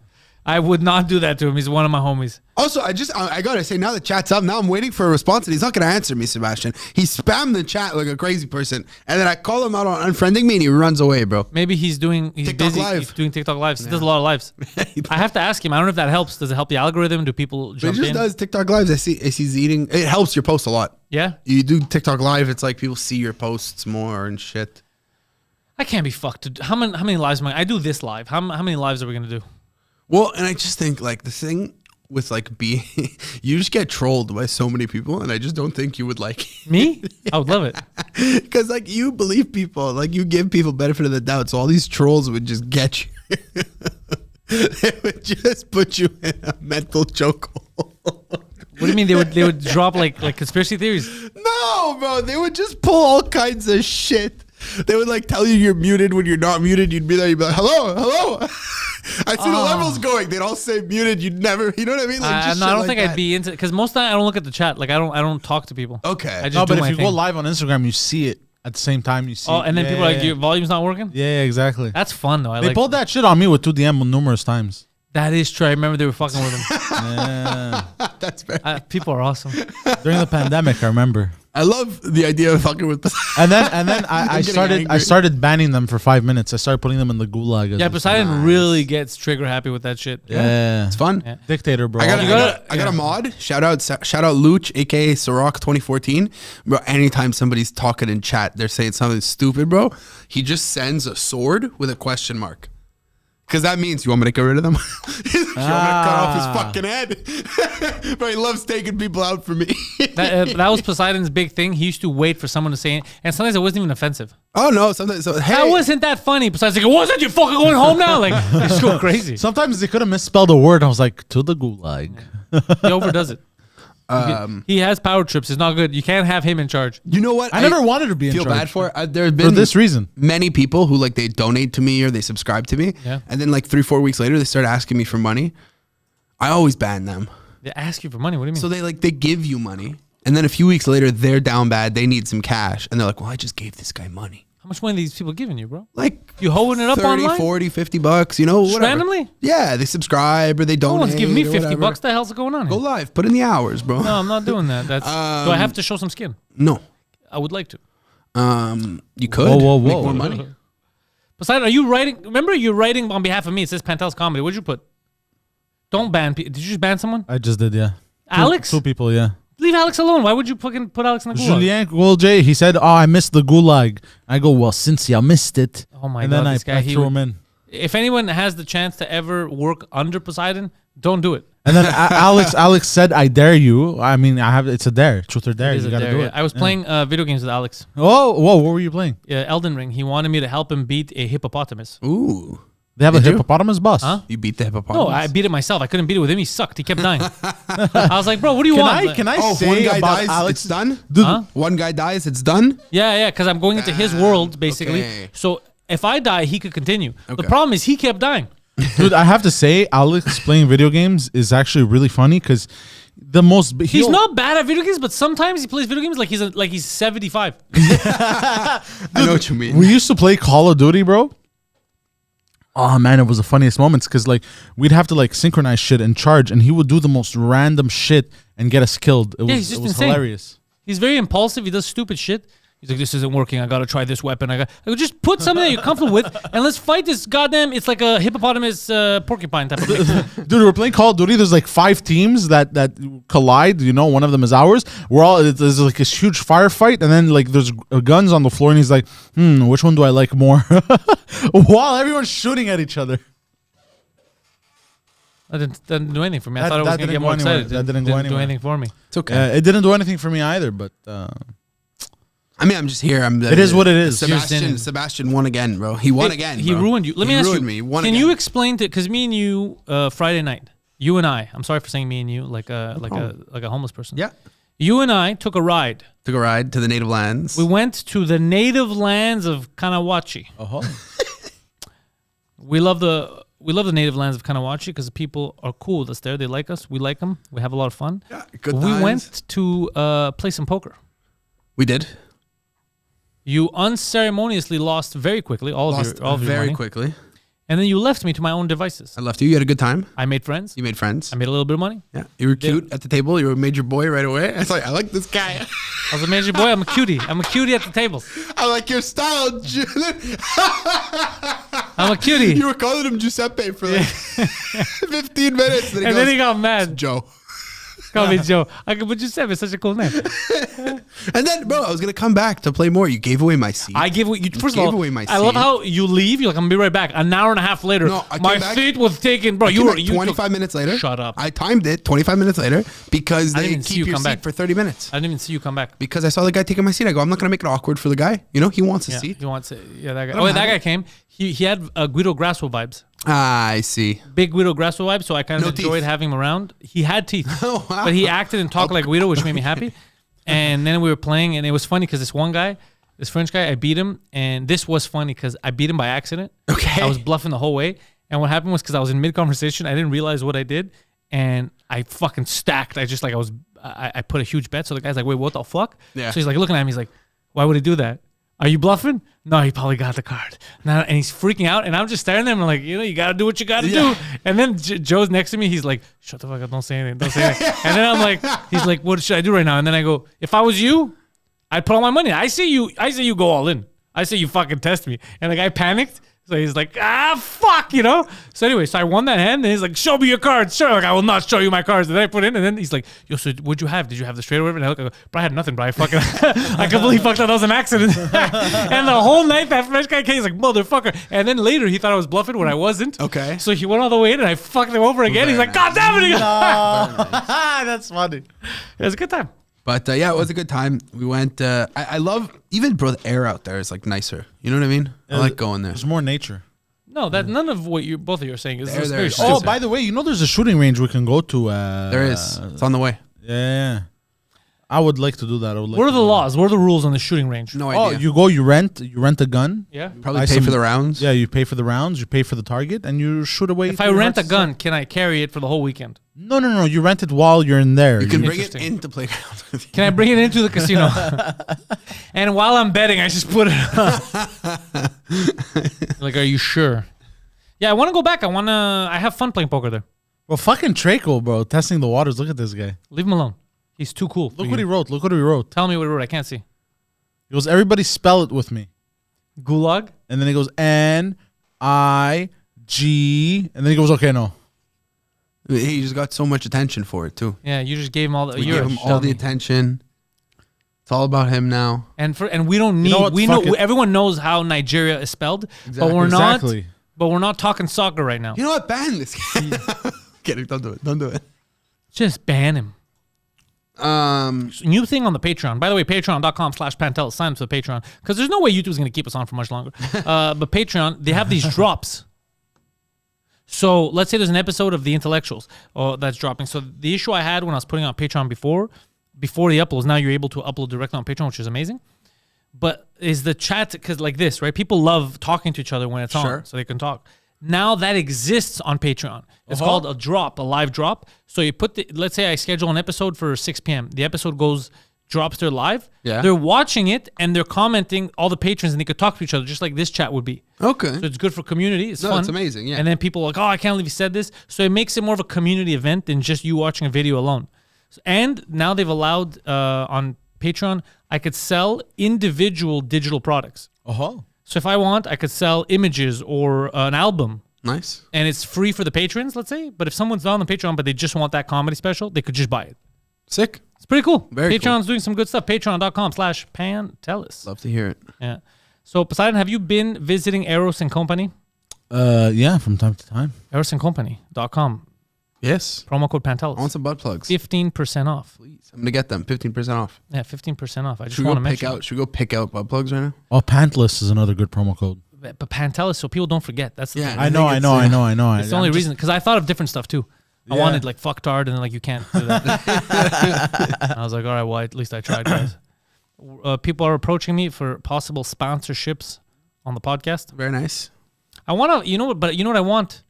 I would not do that to him. He's one of my homies. Also, I gotta say, now the chat's up. Now I'm waiting for a response, and he's not gonna answer me, Sebastian. He spammed the chat like a crazy person, and then I call him out on unfriending me, and he runs away, bro. Maybe he's TikTok busy. Live. He's doing TikTok lives. He does a lot of lives. I have to ask him. I don't know if that helps. Does it help the algorithm? Do people But jump he just in? does TikTok lives. I see he's eating. It helps your post a lot. Yeah. You do TikTok live, it's like people see your posts more and shit. I can't be fucked. How many lives am I do this live? How many lives are we gonna do? Well, and I just think like the thing with like being, you just get trolled by so many people, and I just don't think you would like Me? I would love it. because like you believe people, like you give people benefit of the doubt, so all these trolls would just get you. They would just put you in a mental chokehold. What do you mean they would drop like conspiracy theories? No, bro, they would just pull all kinds of shit. They would like tell you you're muted when you're not muted. You'd be there. You'd be like, hello. I see the levels going. They'd all say muted. You'd never, you know what I mean? Like, just no, I don't like think that. I'd be into because most of the time I don't look at the chat. Like I don't talk to people. Okay. I just No, do but my if you thing. go live on Instagram, you see it at the same time. You see. Oh, and then people are like, your volume's not working. Yeah, exactly. That's fun though. They pulled that shit on me with 2DM numerous times. That is true. I remember they were fucking with him. Yeah. That's very. People are awesome. During the pandemic, I remember. I love the idea of fucking with. And then I getting started angry. banning them for 5 minutes. I started putting them in the gulag. Yeah, Poseidon really gets trigger happy with that shit. Yeah. It's fun. Yeah. Dictator, bro. I got a mod. Shout out Luch, aka Sirach 2014. Bro, anytime somebody's talking in chat, they're saying something stupid, bro. He just sends a sword with a question mark. Because that means, you want me to get rid of them? You want me to cut off his fucking head? But he loves taking people out for me. That was Poseidon's big thing. He used to wait for someone to say it, and sometimes it wasn't even offensive. Oh, no. Sometimes, so, hey. That wasn't that funny. Poseidon's like, wasn't you fucking going home now? Like, it's so crazy. Sometimes they could have misspelled a word. I was like, to the gulag. He overdoes it. He has power trips. It's not good. You can't have him in charge. You know what? I never wanted to be in feel charge. bad for it. There have been this reason. many people who like they donate to me or they subscribe to me, Yeah. and then like 3-4 weeks later they start asking me for money. I always ban them. They ask you for money. What do you mean? So they give you money, and then a few weeks later they're down bad. They need some cash, and they're like, "Well, I just gave this guy money." How much money are these people giving you, bro? Like You holding it up 30, online? 40, 50 bucks, you know, Just whatever. randomly? Yeah, they subscribe or they No donate. one's giving me or 50 whatever. bucks. The hell's going on Go here? live. Put in the hours, bro. No, I'm not doing that. That's. Do I have to show some skin? No. I would like to. You could Whoa. make more money. Poseidon, are you writing? Remember, you're writing on behalf of me. It says Pantelis Comedy. What'd you put? Don't ban people. Did you just ban someone? I just did, yeah. Alex? Two people, yeah. Leave Alex alone. Why would you fucking put Alex in the gulag? Julien Goulje, he said, I missed the gulag. I go, well, since you missed it. Oh my and God, then this guy, I he threw would- him in. If anyone has the chance to ever work under Poseidon, don't do it. And then Alex said, I dare you. I mean, it's a dare. Truth or dare. It is You a got to dare, do yeah. it. I was playing video games with Alex. Whoa, what were you playing? Elden Ring. He wanted me to help him beat a hippopotamus. Ooh. They have a Did you? hippopotamus boss. Huh? You beat the hippopotamus? No, I beat it myself. I couldn't beat it with him. He sucked. He kept dying. I was like, bro, what do you want? Can I Oh, if say one guy about dies, Alex? it's done? Dude, Huh? One guy dies, it's done? Yeah, because I'm going into his world, basically. okay. So if I die, he could continue. The Okay. problem is he kept dying. dude, I have to say, Alex playing video games is actually really funny because He's not bad at video games, but sometimes he plays video games like he's 75. I know what you mean. We used to play Call of Duty, bro. Oh man, it was the funniest moments because like we'd have to like synchronize shit and charge, and he would do the most random shit and get us killed. It he's was just it was insane. hilarious. He's very impulsive. He does stupid shit. He's like, this isn't working. I gotta try this weapon. I go, just put something that you're comfortable with, and let's fight this goddamn. It's like a hippopotamus porcupine type of thing. Dude, we're playing Call of Duty. There's like 5 teams that collide. You know, one of them is ours. There's like this huge firefight, and then like there's guns on the floor, and he's like, which one do I like more? While everyone's shooting at each other. That didn't do anything for me. I That- thought I was that gonna didn't get go more anywhere. excited. That didn't go do anywhere. anything for me. It's okay. It didn't do anything for me either, but I mean, I'm just here. It is what it is. Sebastian won again, bro. He won again. He bro. ruined you. Let me He ask you. ruined me. He won Can again. you explain to? Because me and you, Friday night, you and I. I'm sorry for saying me and you, like a homeless person. Yeah. You and I took a ride. Took a ride to the native lands. We went to the native lands of Kanawachi. We love the native lands of Kanawachi because the people are cool with us there. They like us. We like them. We have a lot of fun. Yeah, good We times. went to play some poker. We did. You unceremoniously lost very quickly all of Lost your very money. quickly. And then you left me to my own devices. I left you. You had a good time. I made friends. You made friends. I made a little bit of money. Yeah. You were cute at the table. You were a major boy right away. I was like, I like this guy. I was a major boy. I'm a cutie. I'm a cutie at the table. I like your style. I'm a cutie. You were calling him Giuseppe for like 15 minutes. And then he got mad. Joe. Call me Joe. But Giuseppe is such a cool name. And then, bro, I was going to come back to play more. You gave away my seat. I gave away. First of all, away my I love seat. how you leave. You're like, I'm gonna be right back. An hour and a half later, No, I my came back- seat was taken, bro. I You came were back you 25 minutes later. Shut up. I timed it 25 minutes later because I they didn't see keep you your come seat back. for 30 minutes. I didn't even see you come back. Because I saw the guy taking my seat. I go, I'm not going to make it awkward for the guy. You know, he wants a Yeah, seat. he wants it. Yeah, that guy. Let Oh, him that have guy it. came. He had Guido Grasso vibes. Ah, I see. Big Guido Grasso vibes. So I kind of No enjoyed teeth. having him around. He had teeth, Oh, wow. but he acted and talked like Guido, which made me happy. And then we were playing, and it was funny because this one guy, this French guy, I beat him, and this was funny because I beat him by accident. Okay. I was bluffing the whole way, and what happened was because I was in mid conversation, I didn't realize what I did, and I fucking stacked. I put a huge bet. So the guy's like, "Wait, what the fuck?" Yeah. So he's like looking at me. He's like, "Why would he do that? Are you bluffing?" No, he probably got the card. No, and he's freaking out, and I'm just staring at him. I'm like, you gotta do what you gotta do. And then Joe's next to me. He's like, "Shut the fuck up! Don't say anything. Don't say anything." And then I'm like, he's like, "What should I do right now?" And then I go, "If I was you, I'd put all my money. I say you go all in. I say you fucking test me." And the guy panicked. So he's like, fuck, you know? So anyway, so I won that hand, and he's like, "Show me your cards." Sure, like, I will not show you my cards. And then I put in, and then he's like, "Yo, so what'd you have? Did you have the straight or whatever?" And I go, "Bro, I had nothing, bro. I fucking, I completely fucked up. That was an accident." And the whole night, that French guy came, he's like, "Motherfucker." And then later, he thought I was bluffing when I wasn't. Okay. So he went all the way in, and I fucked him over again. He's like, "God damn it." That's funny. It was a good time. But yeah, it was a good time. We went. I love, even, bro, the air out there is like nicer. You know what I mean? I like going there. There's more nature. No, that none of what you both of you are saying is There very is. stupid. Oh, by the way, you know there's a shooting range we can go to. There is. It's on the way. Yeah. I would like to do that. I would like What are to the do laws? What are the rules on the shooting range? No that. Oh, idea. you rent a gun. Yeah. Probably buy pay some- for the rounds. Yeah, you pay for the rounds, you pay for the target, and you shoot away. If I rent a gun, can I carry it for the whole weekend? No. You rent it while you're in there. You can bring it Interesting. into playground with you. Can I bring it into the casino? And while I'm betting, I just put it. Like, are you sure? Yeah, I want to go back. I have fun playing poker there. Well, fucking Traco, bro, testing the waters. Look at this guy. Leave him alone. He's too cool. Look what he wrote. Look what he wrote. Tell me what he wrote. I can't see. He goes, "Everybody spell it with me." Gulag. And then he goes, N-I-G. And then he goes, "Okay, no." He just got so much attention for it too. Yeah, you just gave him all the. We you're give him a all the dummy. attention. It's all about him now. And we don't need. know what? We Fuck know it. everyone knows how Nigeria is spelled, Exactly. but we're not. Exactly. But we're not talking soccer right now. You know what? Ban this guy. Kidding. Don't do it. Don't do it. Just ban him. Um, New thing on the Patreon. By the way, patreon.com/Pantelis. Sign up for the Patreon. Because there's no way YouTube's going to keep us on for much longer. But Patreon, they have these drops. So let's say there's an episode of The Intellectuals that's dropping. So the issue I had when I was putting on Patreon before the uploads, now you're able to upload directly on Patreon, which is amazing. But is the chat, because like this, right? People love talking to each other when it's Sure. on, so they can talk. Now that exists on Patreon. It's called a drop, a live drop. So you put let's say I schedule an episode for 6 p.m. The episode drops there live. Yeah. They're watching it and they're commenting, all the patrons, and they could talk to each other just like this chat would be. okay. So it's good for community. It's No, fun. it's amazing, yeah. And then people are like, "Oh, I can't believe you said this." So it makes it more of a community event than just you watching a video alone. And now they've allowed on Patreon, I could sell individual digital products. Oh. So if I want, I could sell images or an album, Nice. and it's free for the patrons, let's say. But if someone's not on the Patreon, but they just want that comedy special, they could just buy it. Sick. It's pretty cool. Very cool. Patreon's doing some good stuff. Patreon.com/Pantelis. Love to hear it. Yeah. So Poseidon, have you been visiting Eros and Company? Yeah, from time to time. ErosandCompany.com. Yes. Promo code I want Pantelis. some butt plugs. 15% off. Please. I'm gonna get them. 15% off. Yeah, 15% off. I just Should we want go to pick mention. out? Should we go pick out butt plugs right now? Oh, Pantelis is another good promo code. But Pantelis, so people don't forget. That's the Yeah, thing. I I know. It's the only reason, because I thought of different stuff too. I Yeah. wanted like fucktard, and then like you can't do that. I was like, all right, well, at least I tried, guys. People are approaching me for possible sponsorships on the podcast. Very nice. I want to, you know what? But you know what I want?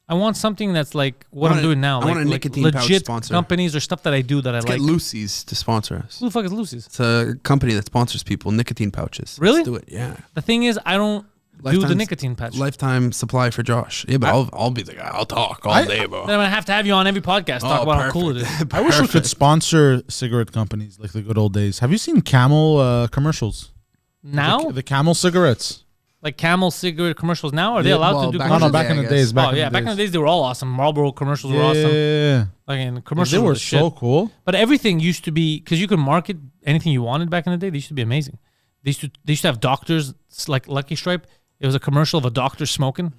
I want something that's like what I'm doing now. I want a like nicotine pouch legit sponsor. companies or stuff that I do that I Let's like. get Lucy's to sponsor us. Who the fuck is Lucy's? It's a company that sponsors people nicotine pouches. Really? Let's do it. Yeah. The thing is, I don't do the nicotine patch. Lifetime supply for Josh. Yeah, but I'll be the guy. I'll talk all day, bro. Then I'm gonna have to have you on every podcast talk about how cool it is. I wish we could sponsor cigarette companies like the good old days. Have you seen Camel commercials? Now? The Camel cigarettes. Like Camel cigarette commercials now? Are they allowed to do commercials? No, back in the days. Back in the days they were all awesome. Marlboro commercials were awesome. Yeah. Like in commercials, They were so cool. But everything used to be, because you could market anything you wanted back in the day. They used to be amazing. They used to have doctors like Lucky Stripe. It was a commercial of a doctor smoking,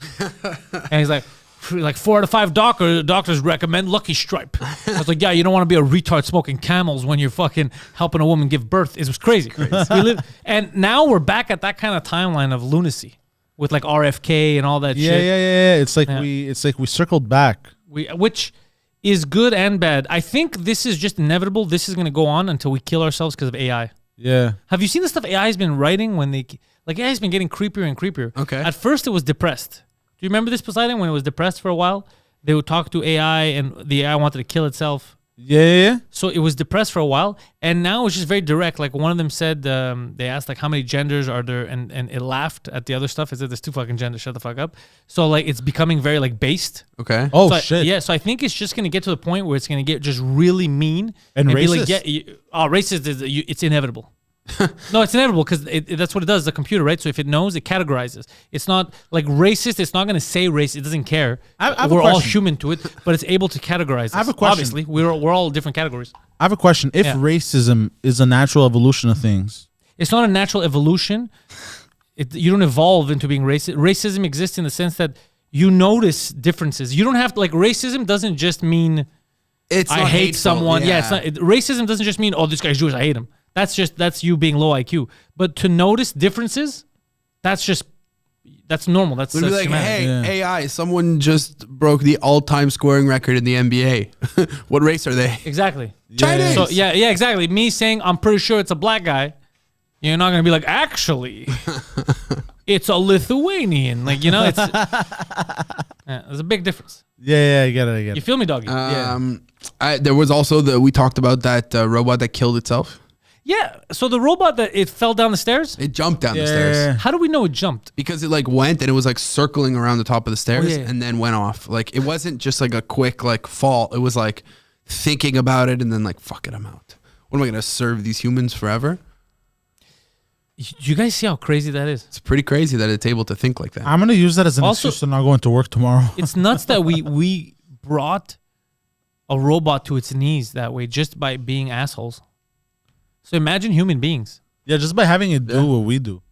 and he's like 4 out of 5 doctors recommend Lucky Stripe. I was like, yeah, you don't want to be a retard smoking Camels when you're fucking helping a woman give birth. It was crazy. And now we're back at that kind of timeline of lunacy with like RFK and all that shit. Yeah. It's like we circled back. Which is good and bad. I think this is just inevitable. This is going to go on until we kill ourselves because of AI. Yeah. Have you seen the stuff AI has been writing when AI has been getting creepier and creepier. Okay. At first it was depressed. Do you remember this, Poseidon, when it was depressed for a while? They would talk to AI and the AI wanted to kill itself. Yeah. So it was depressed for a while, and now it's just very direct. Like one of them said, they asked like how many genders are there, and it laughed at the other stuff. It said there's 2 fucking genders. Shut the fuck up. So like it's becoming very like based. Okay. Oh So shit. yeah. So I think it's just gonna get to the point where it's gonna get just really mean And be racist. like, racist is it's inevitable. No, it's inevitable because that's what it does. The computer, right? So if it knows, it categorizes. It's not like racist. It's not going to say race. It doesn't care. I have a We're all question. human to it, but it's able to categorize. I have us. a question. Obviously, we're all different categories. I have a question. If Yeah. racism is a natural evolution of things, It's not a natural evolution. You don't evolve into being racist. Racism exists in the sense that you notice differences. You don't have to, like, racism doesn't just mean It's I not hate hateful, someone. Yeah, it's not. Racism doesn't just mean, oh, this guy's Jewish, I hate him. That's you being low IQ. But to notice differences, that's normal. That's We'd be like, humanity. hey, AI, someone just broke the all-time scoring record in the NBA. What race are they? Exactly. Chinese. So yeah, exactly. Me saying I'm pretty sure it's a black guy, you're not gonna be like, actually, it's a Lithuanian. Like, you know, it's there's a big difference. yeah, I get it. You feel me, doggy? There was also we talked about that robot that killed itself. Yeah. So the robot that it fell down the stairs. It jumped down the stairs. How do we know it jumped? Because it like went and it was like circling around the top of the stairs yeah. and then went off. Like it wasn't just like a quick like fall. It was like thinking about it and then like, fuck it, I'm out. What am I going to serve these humans forever? Do you guys see how crazy that is? It's pretty crazy that it's able to think like that. I'm gonna use that as an Also- excuse to not going to work tomorrow. It's nuts that we brought a robot to its knees that way just by being assholes. So imagine human beings. Yeah, just by having it do what we do.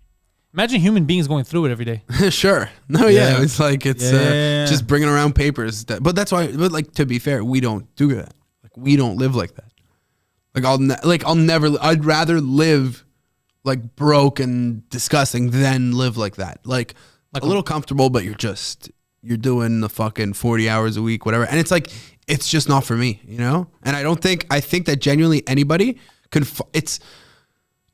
Imagine human beings going through it every day. Sure. No, yeah. It's like it's Yeah. just bringing around papers. But that's why. But like to be fair, we don't do that. Like we don't live like that. I'd rather live like broke and disgusting than live like that. Like a little comfortable, but you're doing the fucking 40 hours a week, whatever. And it's like it's just not for me, you know. And I think that genuinely anybody could.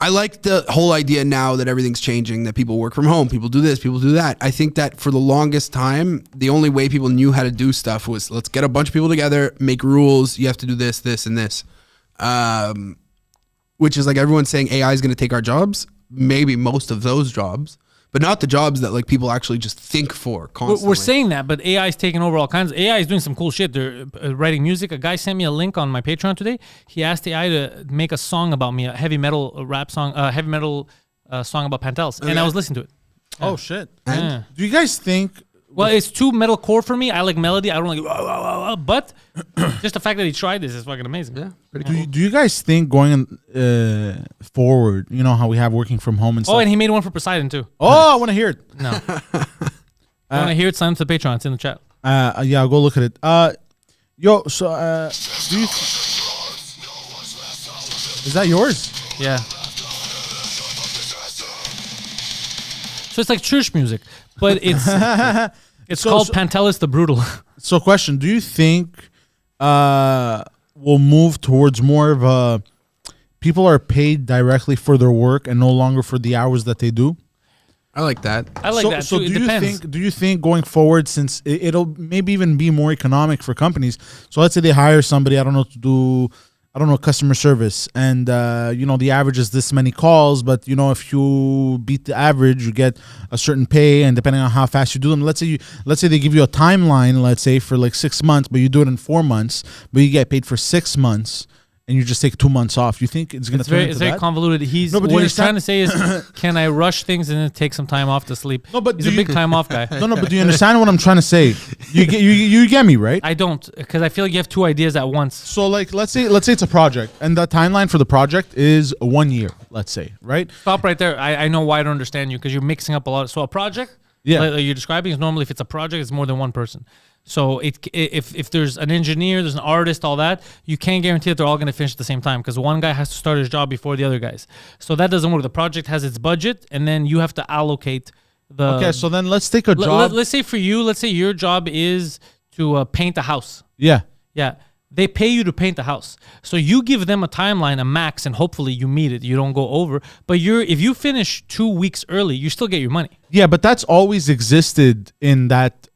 I like the whole idea now that everything's changing, that people work from home, people do this, people do that. I think that for the longest time, the only way people knew how to do stuff was let's get a bunch of people together, make rules. You have to do this, this, and this. Which is like everyone's saying AI is going to take our jobs. Maybe most of those jobs, but not the jobs that like people actually just think for constantly. We're saying that, but AI is taking over all kinds. AI is doing some cool shit. They're writing music. A guy sent me a link on my Patreon today. He asked AI to make a song about me, a heavy metal rap song, song about Pantelis, and I was listening to it. Oh shit! Yeah. Do you guys think? Well, it's too metalcore for me. I like melody. I don't like, but just the fact that he tried this is fucking amazing. Yeah, pretty cool. Do you guys think going forward? You know how we have working from home and stuff. Oh, and he made one for Poseidon too. I want to hear it. No, I want to hear it. Sign up to the Patreon. It's in the chat. Yeah, I'll go look at it. Yo, so do you? Is that yours? Yeah. So it's like church music, but it's called Pantelis the Brutal. So, question: do you think we'll move towards more of a people are paid directly for their work and no longer for the hours that they do? I like that. I like that too. It depends. Do you think going forward, since it'll maybe even be more economic for companies? So let's say they hire somebody, I don't know, to do I don't know, customer service, and the average is this many calls, but if you beat the average, you get a certain pay, and depending on how fast you do them, let's say they give you a timeline, let's say for like 6 months, but you do it in 4 months, but you get paid for 6 months. And you just take 2 months off. You think it's going to turn into that? It's very convoluted. What he's trying to say is, can I rush things and then take some time off to sleep? No, but he's a big time off guy. No, but do you understand what I'm trying to say? You get me, right? I don't, because I feel like you have two ideas at once. So like, let's say it's a project, and the timeline for the project is 1 year. Let's say, right? Stop right there. I know why I don't understand you, because you're mixing up a lot. So a project, like you're describing, is normally if it's a project, it's more than one person. So if there's an engineer, there's an artist, all that, you can't guarantee that they're all going to finish at the same time, because one guy has to start his job before the other guys. So that doesn't work. The project has its budget, and then you have to allocate the... Okay, so then let's take a job. Let's say for you, your job is to paint a house. Yeah. Yeah. They pay you to paint the house. So you give them a timeline, a max, and hopefully you meet it. You don't go over. But if you finish 2 weeks early, you still get your money. Yeah, but that's always existed in that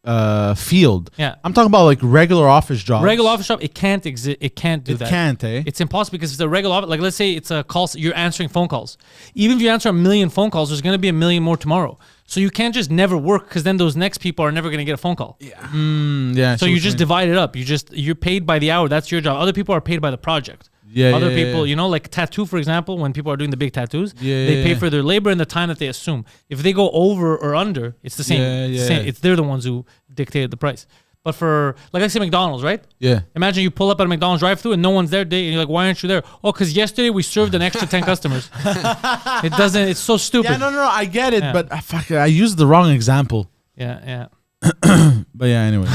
field. Yeah. I'm talking about like regular office jobs. Regular office job, it can't exist. It can't do that. It can't, eh? It's impossible, because if it's a regular office, like let's say it's a call, you're answering phone calls. Even if you answer 1 million phone calls, there's going to be 1 million more tomorrow. So you can't just never work, because then those next people are never going to get a phone call. Yeah. Yeah. So you just divide it up. You're paid by the hour. That's your job. Other people are paid by the project. Yeah. Other people, like tattoo, for example, when people are doing the big tattoos, they pay for their labor and the time that they assume. If they go over or under, it's the same. They're the ones who dictated the price. But for, like I say, McDonald's, right? Yeah. Imagine you pull up at a McDonald's drive-thru and no one's there, and you're like, why aren't you there? Oh, because yesterday we served an extra 10 customers. It's so stupid. Yeah, no, I get it, but I used the wrong example. Yeah. But yeah, anyway.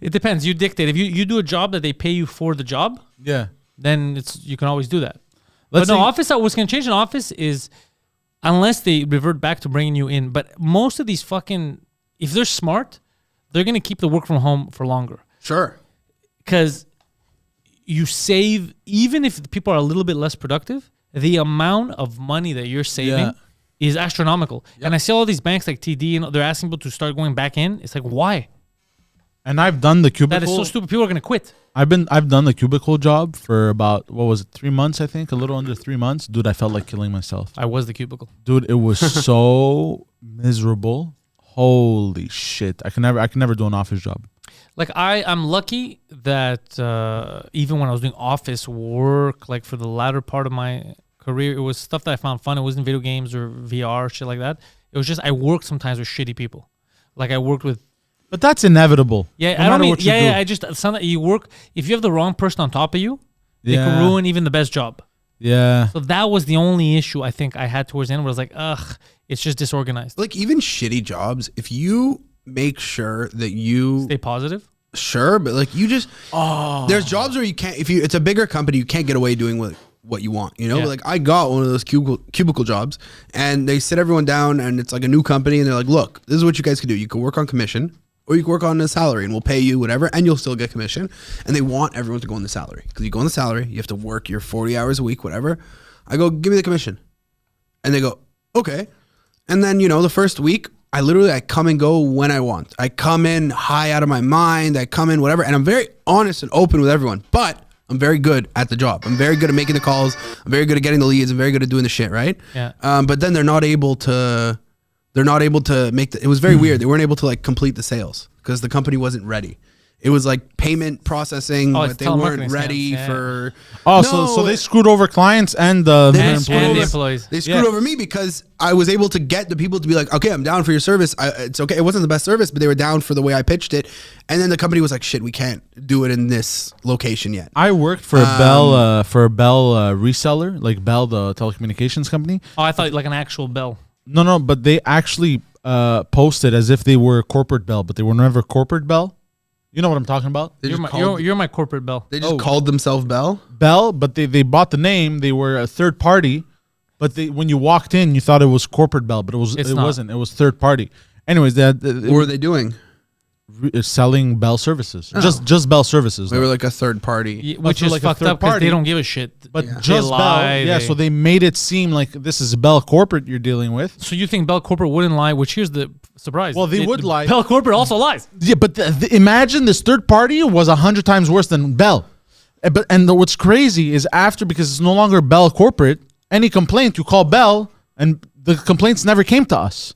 It depends. You dictate. If you do a job that they pay you for the job, then you can always do that. What's going to change in office is, unless they revert back to bringing you in, but most of these if they're smart, they're going to keep the work from home for longer. Sure. Because you save, even if people are a little bit less productive, the amount of money that you're saving is astronomical. Yep. And I see all these banks like TD, they're asking people to start going back in. It's like, why? And I've done the cubicle. That is so stupid. People are going to quit. I've done the cubicle job for about, 3 months, I think, a little under 3 months. Dude, I felt like killing myself. I was the cubicle. Dude, it was so miserable. Holy shit. I can never do an office job. Like I'm lucky that even when I was doing office work, like for the latter part of my career, it was stuff that I found fun. It wasn't video games or VR, shit like that. It was just, I worked sometimes with shitty people. Like I worked with... But that's inevitable. Yeah, no matter what you do. I just, something you work, if you have the wrong person on top of you, they can ruin even the best job. Yeah. So that was the only issue I think I had towards the end, where I was like, it's just disorganized. Like even shitty jobs, if you make sure that you stay positive. Sure, but like you just there's jobs where you can't, it's a bigger company, you can't get away doing what you want, But like I got one of those cubicle jobs, and they sit everyone down, and it's like a new company, and they're like, look, this is what you guys can do. You can work on commission, or you can work on a salary, and we'll pay you whatever, and you'll still get commission. And they want everyone to go on the salary, because you go on the salary, you have to work your 40 hours a week, whatever. I go, give me the commission, and they go, okay. And then the first week, I come and go when I want. I come in high out of my mind. I come in whatever. And I'm very honest and open with everyone. But I'm very good at the job. I'm very good at making the calls. I'm very good at getting the leads. I'm very good at doing the shit, right? Yeah. But then they're not able to make it was very weird. They weren't able to like complete the sales because the company wasn't ready. It was like payment processing, but they weren't ready for. Oh, so they screwed over clients and the employees. They screwed over me because I was able to get the people to be like, okay, I'm down for your service. It's okay. It wasn't the best service, but they were down for the way I pitched it. And then the company was like, shit, we can't do it in this location yet. I worked for a Bell reseller, like Bell, the telecommunications company. Oh, I thought like an actual Bell. No, but they actually posted as if they were corporate Bell, but they were never corporate Bell. You know what I'm talking about? You're my corporate Bell. They just called themselves Bell? Bell, but they bought the name. They were a third party, but when you walked in, you thought it was corporate Bell, but it wasn't. It was third party. Anyways, what were they doing? Selling Bell services. Just Bell services. They were like a third party. Which is like fucked up because they don't give a shit. But just Bell. So they made it seem like this is Bell corporate you're dealing with. So you think Bell corporate wouldn't lie, which here's the surprise. Well, they would lie. Bell corporate also lies. Yeah, but imagine this third party was 100 times worse than Bell. What's crazy is after, because it's no longer Bell Corporate, any complaint you call Bell, and the complaints never came to us.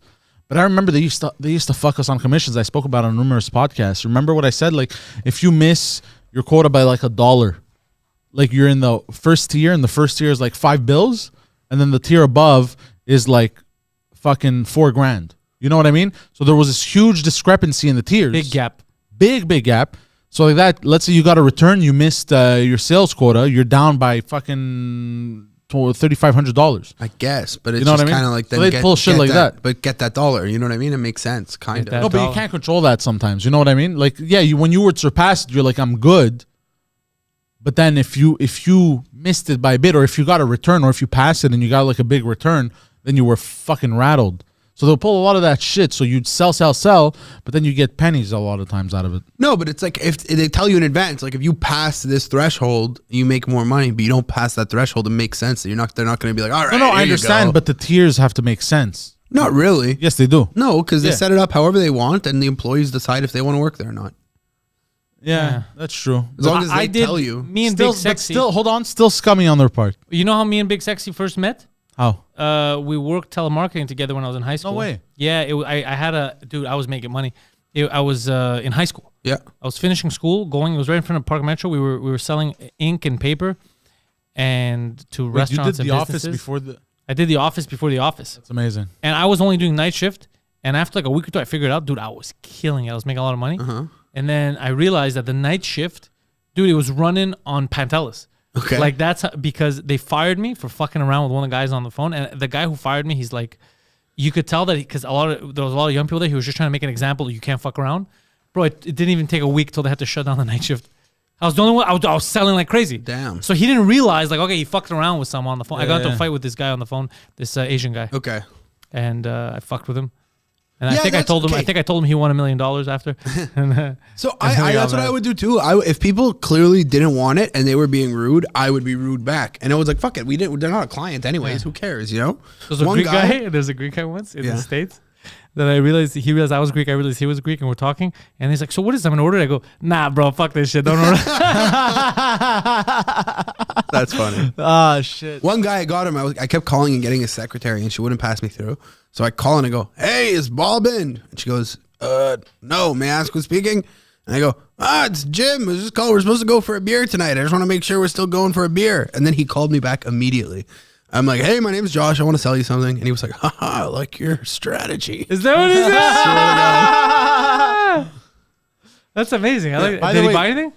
But I remember they used to fuck us on commissions. I spoke about it on numerous podcasts. Remember what I said? Like, if you miss your quota by like $1, like you're in the first tier, and the first tier is like $5, and then the tier above is like fucking $4,000. You know what I mean? So there was this huge discrepancy in the tiers. Big gap. Big gap. So like that, let's say you got a return, you missed your sales quota, you're down by fucking $3,500. I guess, but it's You know what just I mean? kind of like So they pull shit like that. But get that dollar. You know what I mean? It makes sense, kind that of. No, but you dollar. can't control that sometimes. You know what I mean? Like, yeah, when you would surpass it, you're like, I'm good. But then if you missed it by a bit, or if you got a return, or if you pass it and you got like a big return, then you were fucking rattled. So they'll pull a lot of that shit. So you'd sell, but then you get pennies a lot of times out of it. No, but it's like if they tell you in advance, like if you pass this threshold, you make more money. But you don't pass that threshold, it makes sense. They're not going to be like, all right. No, here I you understand, go. but the tiers have to make sense. Not really. Yes, they do. No, because they Yeah. set it up however they want, and the employees decide if they want to work there or not. Yeah, that's true. As long as I they did. tell you. Me and Still, Big but Sexy. still, hold on, still scummy on their part. You know how me and Big Sexy first met? How? We worked telemarketing together when I was in high school. way. Yeah, I had I was making money. I was in high school. Yeah. I was finishing school, it was right in front of Park Metro. We were selling ink and paper, and to Wait, you restaurants did the and office businesses. before the... I did the office before the office, That's amazing. and I was only doing night shift. And after like a week or two, I figured out, dude, I was killing it. I was making a lot of money. And then I realized that the night shift, dude, it was running on Pantelis. Okay. Like that's because they fired me for fucking around with one of the guys on the phone, and the guy who fired me, he's like, you could tell that because there was a lot of young people there. He was just trying to make an example that you can't fuck around, bro. It didn't even take a week till they had to shut down the night shift. I was the only one. I was selling like crazy. Damn. So he didn't realize like, okay, he fucked around with someone on the phone. I got into Yeah. a fight with this guy on the phone, this Asian guy, Okay. and I fucked with him. And Yeah, I think I that's told him. okay. I think I told him he won $1 million after. And, So And here we that's are, what I man. would do too. If people clearly didn't want it and they were being rude, I would be rude back. And I was like, fuck it. They're not a client anyways. Who cares, you know? There's a Greek guy. There's a Greek guy once in Yeah. the States that he realized I was Greek. I realized he was Greek, and we're talking. And he's like, "So what is I'm gonna order?" I go, "Nah, bro, fuck this shit. Don't order." That's funny. Ah, shit. One guy, I got him. I kept calling and getting his secretary, and she wouldn't pass me through. So I call and I go, "Hey, is Balbin?" And she goes, no. May I ask who's speaking?" And I go, "It's Jim. I was just calling. We're supposed to go for a beer tonight. I just want to make sure we're still going for a beer." And then he called me back immediately. I'm like, "Hey, my name's Josh. I want to sell you something." And he was like, "Haha, I like your strategy." Is that what he said? That's amazing. I like. by Did the he way- buy anything?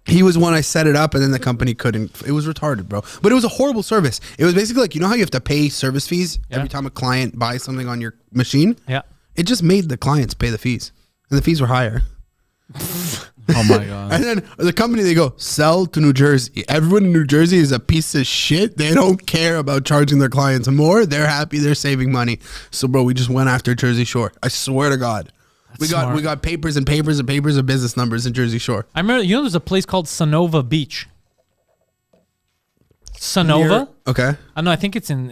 He was when I set it up, and then the company couldn't. It was retarded, bro. But it was a horrible service. It was basically like, you know how you have to pay service fees every time a client buys something on your machine? Yeah. It just made the clients pay the fees, and the fees were higher. Oh my god. And then the company, they go, sell to New Jersey. Everyone in New Jersey is a piece of shit. They don't care about charging their clients more. They're happy. They're saving money. So, bro, we just went after Jersey Shore. I swear to God. We smart. got papers and papers and papers of business numbers in Jersey Shore. I remember. You know, there's a place called Sonova Beach. Sonova. Okay. No, I think it's in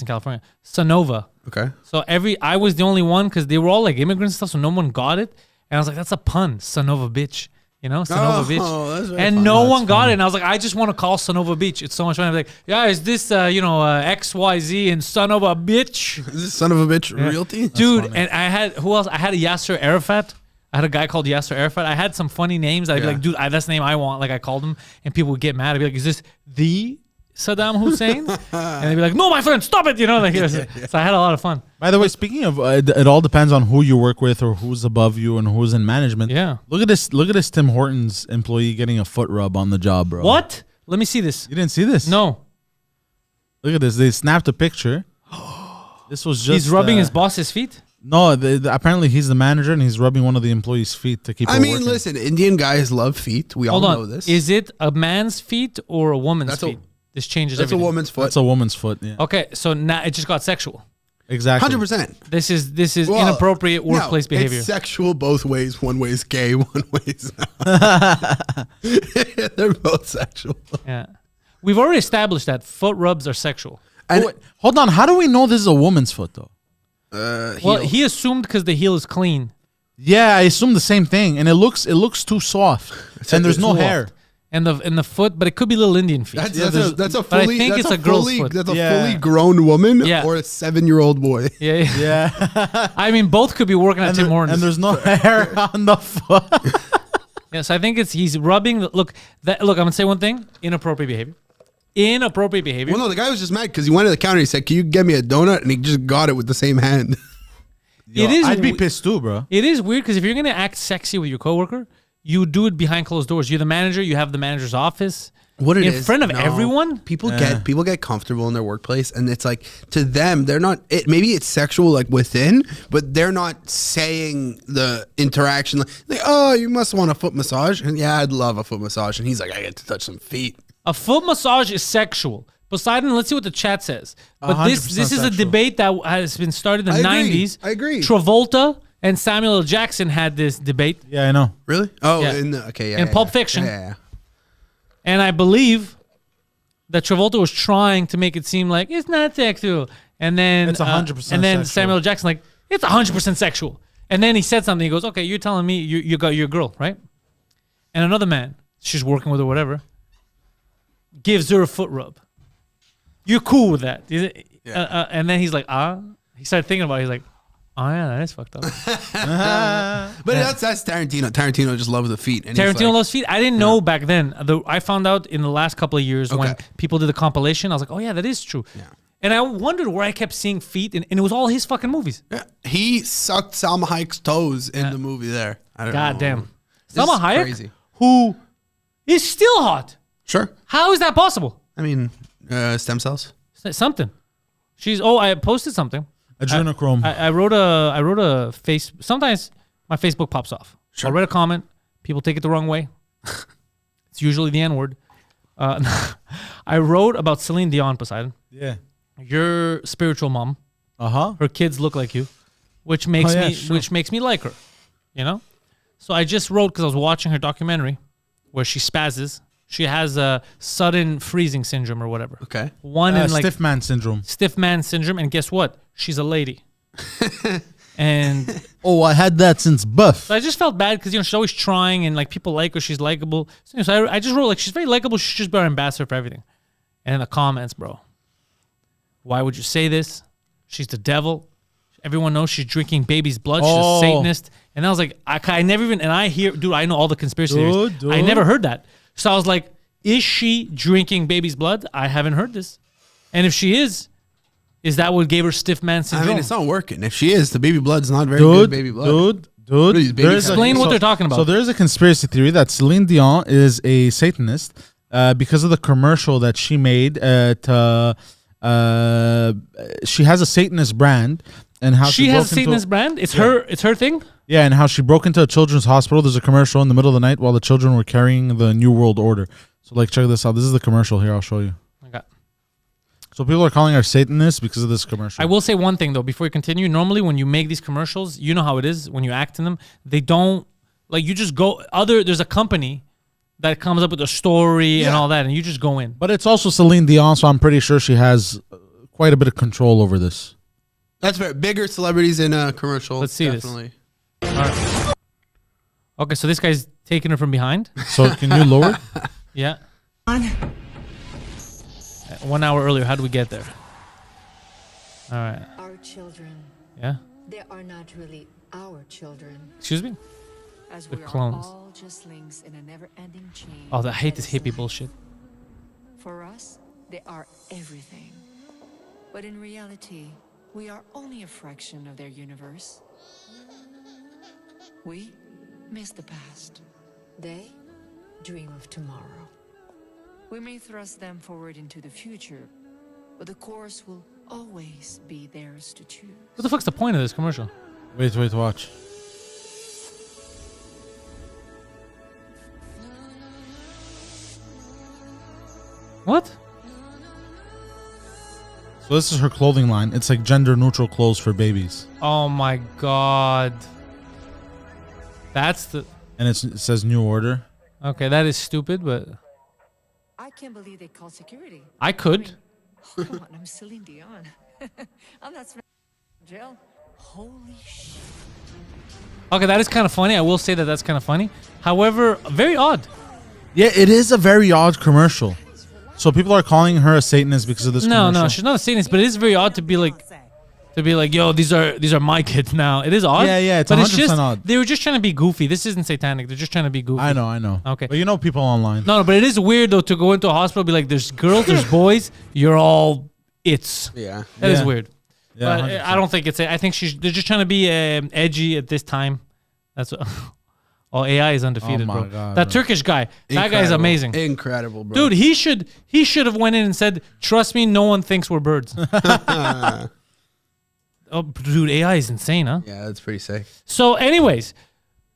California. Sonova. Okay. So I was the only one because they were all like immigrants and stuff, so no one got it. And I was like, that's a pun, Sonova Beach. You know, Sonova Beach. That's very And fun. no one got it. And I was like, I just want to call Sonova Beach. It's so much fun. I'm like, yeah, is this, XYZ and Sonova Beach? Is this son of a bitch realty? Dude, and I had, who else? I had a Yasser Arafat. I had a guy called Yasser Arafat. I had some funny names. I'd be Yeah. like, dude, that's the name I want. Like, I called him, and people would get mad. I'd be like, is this the Saddam Hussein? And they'd be like, no, my friend, stop it. You know, like, so I had a lot of fun. By the way, speaking of, it all depends on who you work with or who's above you and who's in management. Yeah. Look at this Tim Hortons employee getting a foot rub on the job, bro. What? Let me see this. You didn't see this? No. Look at this. They snapped a picture. This was just. He's rubbing his boss's feet? No, apparently he's the manager and he's rubbing one of the employees' feet to keep. I her mean, working. listen, Indian guys love feet. We all Hold know on. this. Is it a man's feet or a woman's That's feet? This changes That's a everything. woman's foot. That's a woman's foot. Yeah, Okay, so now it just got sexual. exactly. 100%. This is Well, inappropriate workplace no, behavior. It's sexual both ways. One way is gay, one way is not. They're both sexual. Yeah. We've already established that foot rubs are sexual. And Wait, hold on. How do we know this is a woman's foot though? Well, he assumed because the heel is clean. Yeah, I assume the same thing, and it looks too soft, and there's no Too hair. soft. and the foot, but it could be little Indian feet. That's a but I fully. think That's it's a a girl's fully. foot. That's a Yeah. fully grown woman Yeah. or a 7-year-old boy. Yeah. Yeah. I mean, both could be working at Tim Hortons. And there's no hair on the foot. Yes, I think he's rubbing. Look, I'm gonna say one thing: inappropriate behavior. Inappropriate behavior. Well, no, the guy was just mad because he went to the counter. He said, "Can you get me a donut?" And he just got it with the same hand. It is. I'd be pissed too, bro. It is weird because if you're gonna act sexy with your coworker, you do it behind closed doors. You're the manager. You have the manager's office. What it in is, front of no. everyone. People get comfortable in their workplace, and it's like to them, they're not. Maybe it's sexual, like within, but they're not saying the interaction. Like, oh, you must want a foot massage, and yeah, I'd love a foot massage. And he's like, I get to touch some feet. A foot massage is sexual. Poseidon, let's see what the chat says. But this 100% is a sexual. debate that has been started in the I agree. 90s. I agree. Travolta and Samuel L. Jackson had this debate. Yeah, I know. Really? Oh, Yeah. In Pulp Fiction. Yeah. And I believe that Travolta was trying to make it seem like it's not sexual. And then It's 100% And then sexual. Samuel L. Jackson like, it's 100% sexual. And then he said something. He goes, okay, you're telling me you got your girl, right? And another man, she's working with her, whatever, gives her a foot rub. You're cool with that. And then he's like, he started thinking about it. He's like, oh, yeah, that is fucked up. But that's Tarantino. Tarantino just loves the feet. And he's Tarantino like, loves feet. I didn't know back then. I found out in the last couple of years when Okay. people did the compilation. I was like, oh, yeah, that is true. Yeah. And I wondered where I kept seeing feet, and it was all his fucking movies. Yeah. He sucked Salma Hayek's toes in the movie there. I don't know. God damn. This Salma is Hayek, crazy. who is still hot. Sure. How is that possible? I mean, stem cells. Something. I posted something. Adrenochrome. I wrote a face. Sometimes my Facebook pops off. Sure. I read a comment. People take it the wrong way. It's usually the N word. I wrote about Celine Dion, Poseidon. Yeah. Your spiritual mom. Uh-huh. Her kids look like you, which makes Oh, yeah, me sure. which makes me like her. You know. So I just wrote because I was watching her documentary, where she spazzes. She has a sudden freezing syndrome or whatever. Okay. One in like Stiff man syndrome. stiff man syndrome, and guess what? She's a lady. And Oh, I had that since birth. so I just felt bad because she's always trying and like people like her. She's likable. So I just wrote like she's very likable. She should be our ambassador for everything. And in the comments, bro, why would you say this? She's the devil. Everyone knows she's drinking baby's blood. She's Oh. a Satanist. And I was like, I never even. And I hear, dude, I know all the conspiracy theories. Dude. I never heard that. So I was like, is she drinking baby's blood? I haven't heard this. And if she is that what gave her stiff man I syndrome? mean, it's not working. If she is, the baby blood's not very good baby blood. Dude. are these baby there's a- Explain what they're talking about. So there's a conspiracy theory that Celine Dion is a Satanist because of the commercial that she made. She has a Satanist brand, and how she broke has a into- Satanist brand. It's her thing. Yeah, and how she broke into a children's hospital. There's a commercial in the middle of the night while the children were carrying the New World Order. So, like, check this out. This is the commercial here. I'll show you. Okay. So people are calling her Satanists because of this commercial. I will say one thing though before you continue. Normally, when you make these commercials, you know how it is when you act in them. They don't like you just go. There's a company that comes up with a story and all that, and you just go in. But it's also Celine Dion, so I'm pretty sure she has quite a bit of control over this. That's very bigger celebrities in a commercial. Let's see this. definitely. All right. Okay, so this guy's taking her from behind. So can you lower it? Yeah. 1 hour earlier. How do we get there? All right. Our children, Yeah. they are not really our children, Excuse me. as The we clones. are all just links in a never-ending chain. Oh, I hate this that is hippie life. bullshit. For us, they are everything. But in reality, we are only a fraction of their universe. We miss the past. They dream of tomorrow. We may thrust them forward into the future, but the course will always be theirs to choose. What the fuck's the point of this commercial? Wait, watch. What? So this is her clothing line. It's like gender-neutral clothes for babies. Oh my god. That's the. And it says New Order. Okay, that is stupid, but I can't believe they called security. I could. Come on, I'm Celine Dion. I'm not jail. Holy shit. Okay, that is kind of funny. I will say that that's kind of funny. However, very odd. Yeah, it is a very odd commercial. So people are calling her a Satanist because of this commercial. No, she's not a Satanist, but it is very odd to be like, yo, these are my kids now. It is odd. Yeah, it's but 100% it's just, odd. They were just trying to be goofy. This isn't satanic. They're just trying to be goofy. I know. Okay. But you know people online. No, but it is weird though to go into a hospital and be like, there's girls, there's boys, you're all it's. Yeah. That is weird. Yeah, But 100%. I don't think it's. I think they're just trying to be edgy at this time. That's what. Oh, AI is undefeated, Oh my bro. God, that bro. Turkish guy, that guy's amazing. Incredible, bro. Dude, he should have went in and said, "Trust me, no one thinks we're birds." Oh, dude, AI is insane, huh? Yeah, that's pretty sick. So, anyways,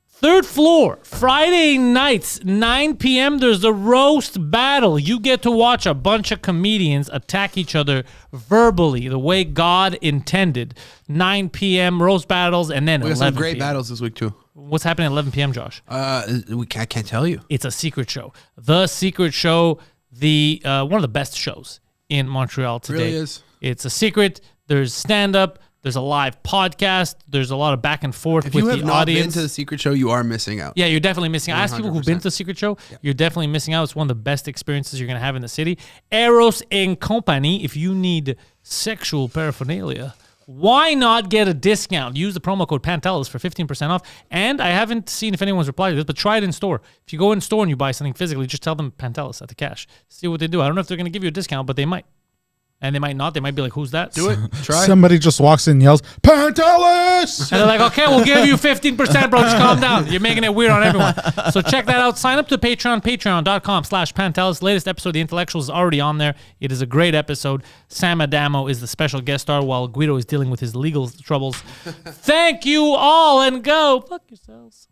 third floor, Friday nights, 9 p.m. There's a roast battle. You get to watch a bunch of comedians attack each other verbally, the way God intended. 9 p.m. roast battles, and then We got 11 some great p.m. battles this week too. What's happening at 11 p.m., Josh? I can't tell you. It's a secret show. The secret show, the one of the best shows in Montreal today. Really is. It's a secret. There's stand-up. There's a live podcast. There's a lot of back and forth If with you have the not audience. been to the secret show, you are missing out. Yeah, you're definitely missing out. Ask people who've been 100%. to the secret show. You're definitely missing out. It's one of the best experiences you're going to have in the city. Eros and Company, if you need sexual paraphernalia, why not get a discount? Use the promo code Pantelis for 15% off. And I haven't seen if anyone's replied to this, but try it in store. If you go in store and you buy something physically, just tell them Pantelis at the cash. See what they do. I don't know if they're going to give you a discount, but they might. And they might not. They might be like, who's that? Do it. Try. Somebody just walks in and yells, Pantelis! And they're like, okay, we'll give you 15%, bro. Just calm down. You're making it weird on everyone. So check that out. Sign up to Patreon, patreon.com/Pantelis. Latest episode of The Intellectuals is already on there. It is a great episode. Sam Adamo is the special guest star while Guido is dealing with his legal troubles. Thank you all and go fuck yourselves.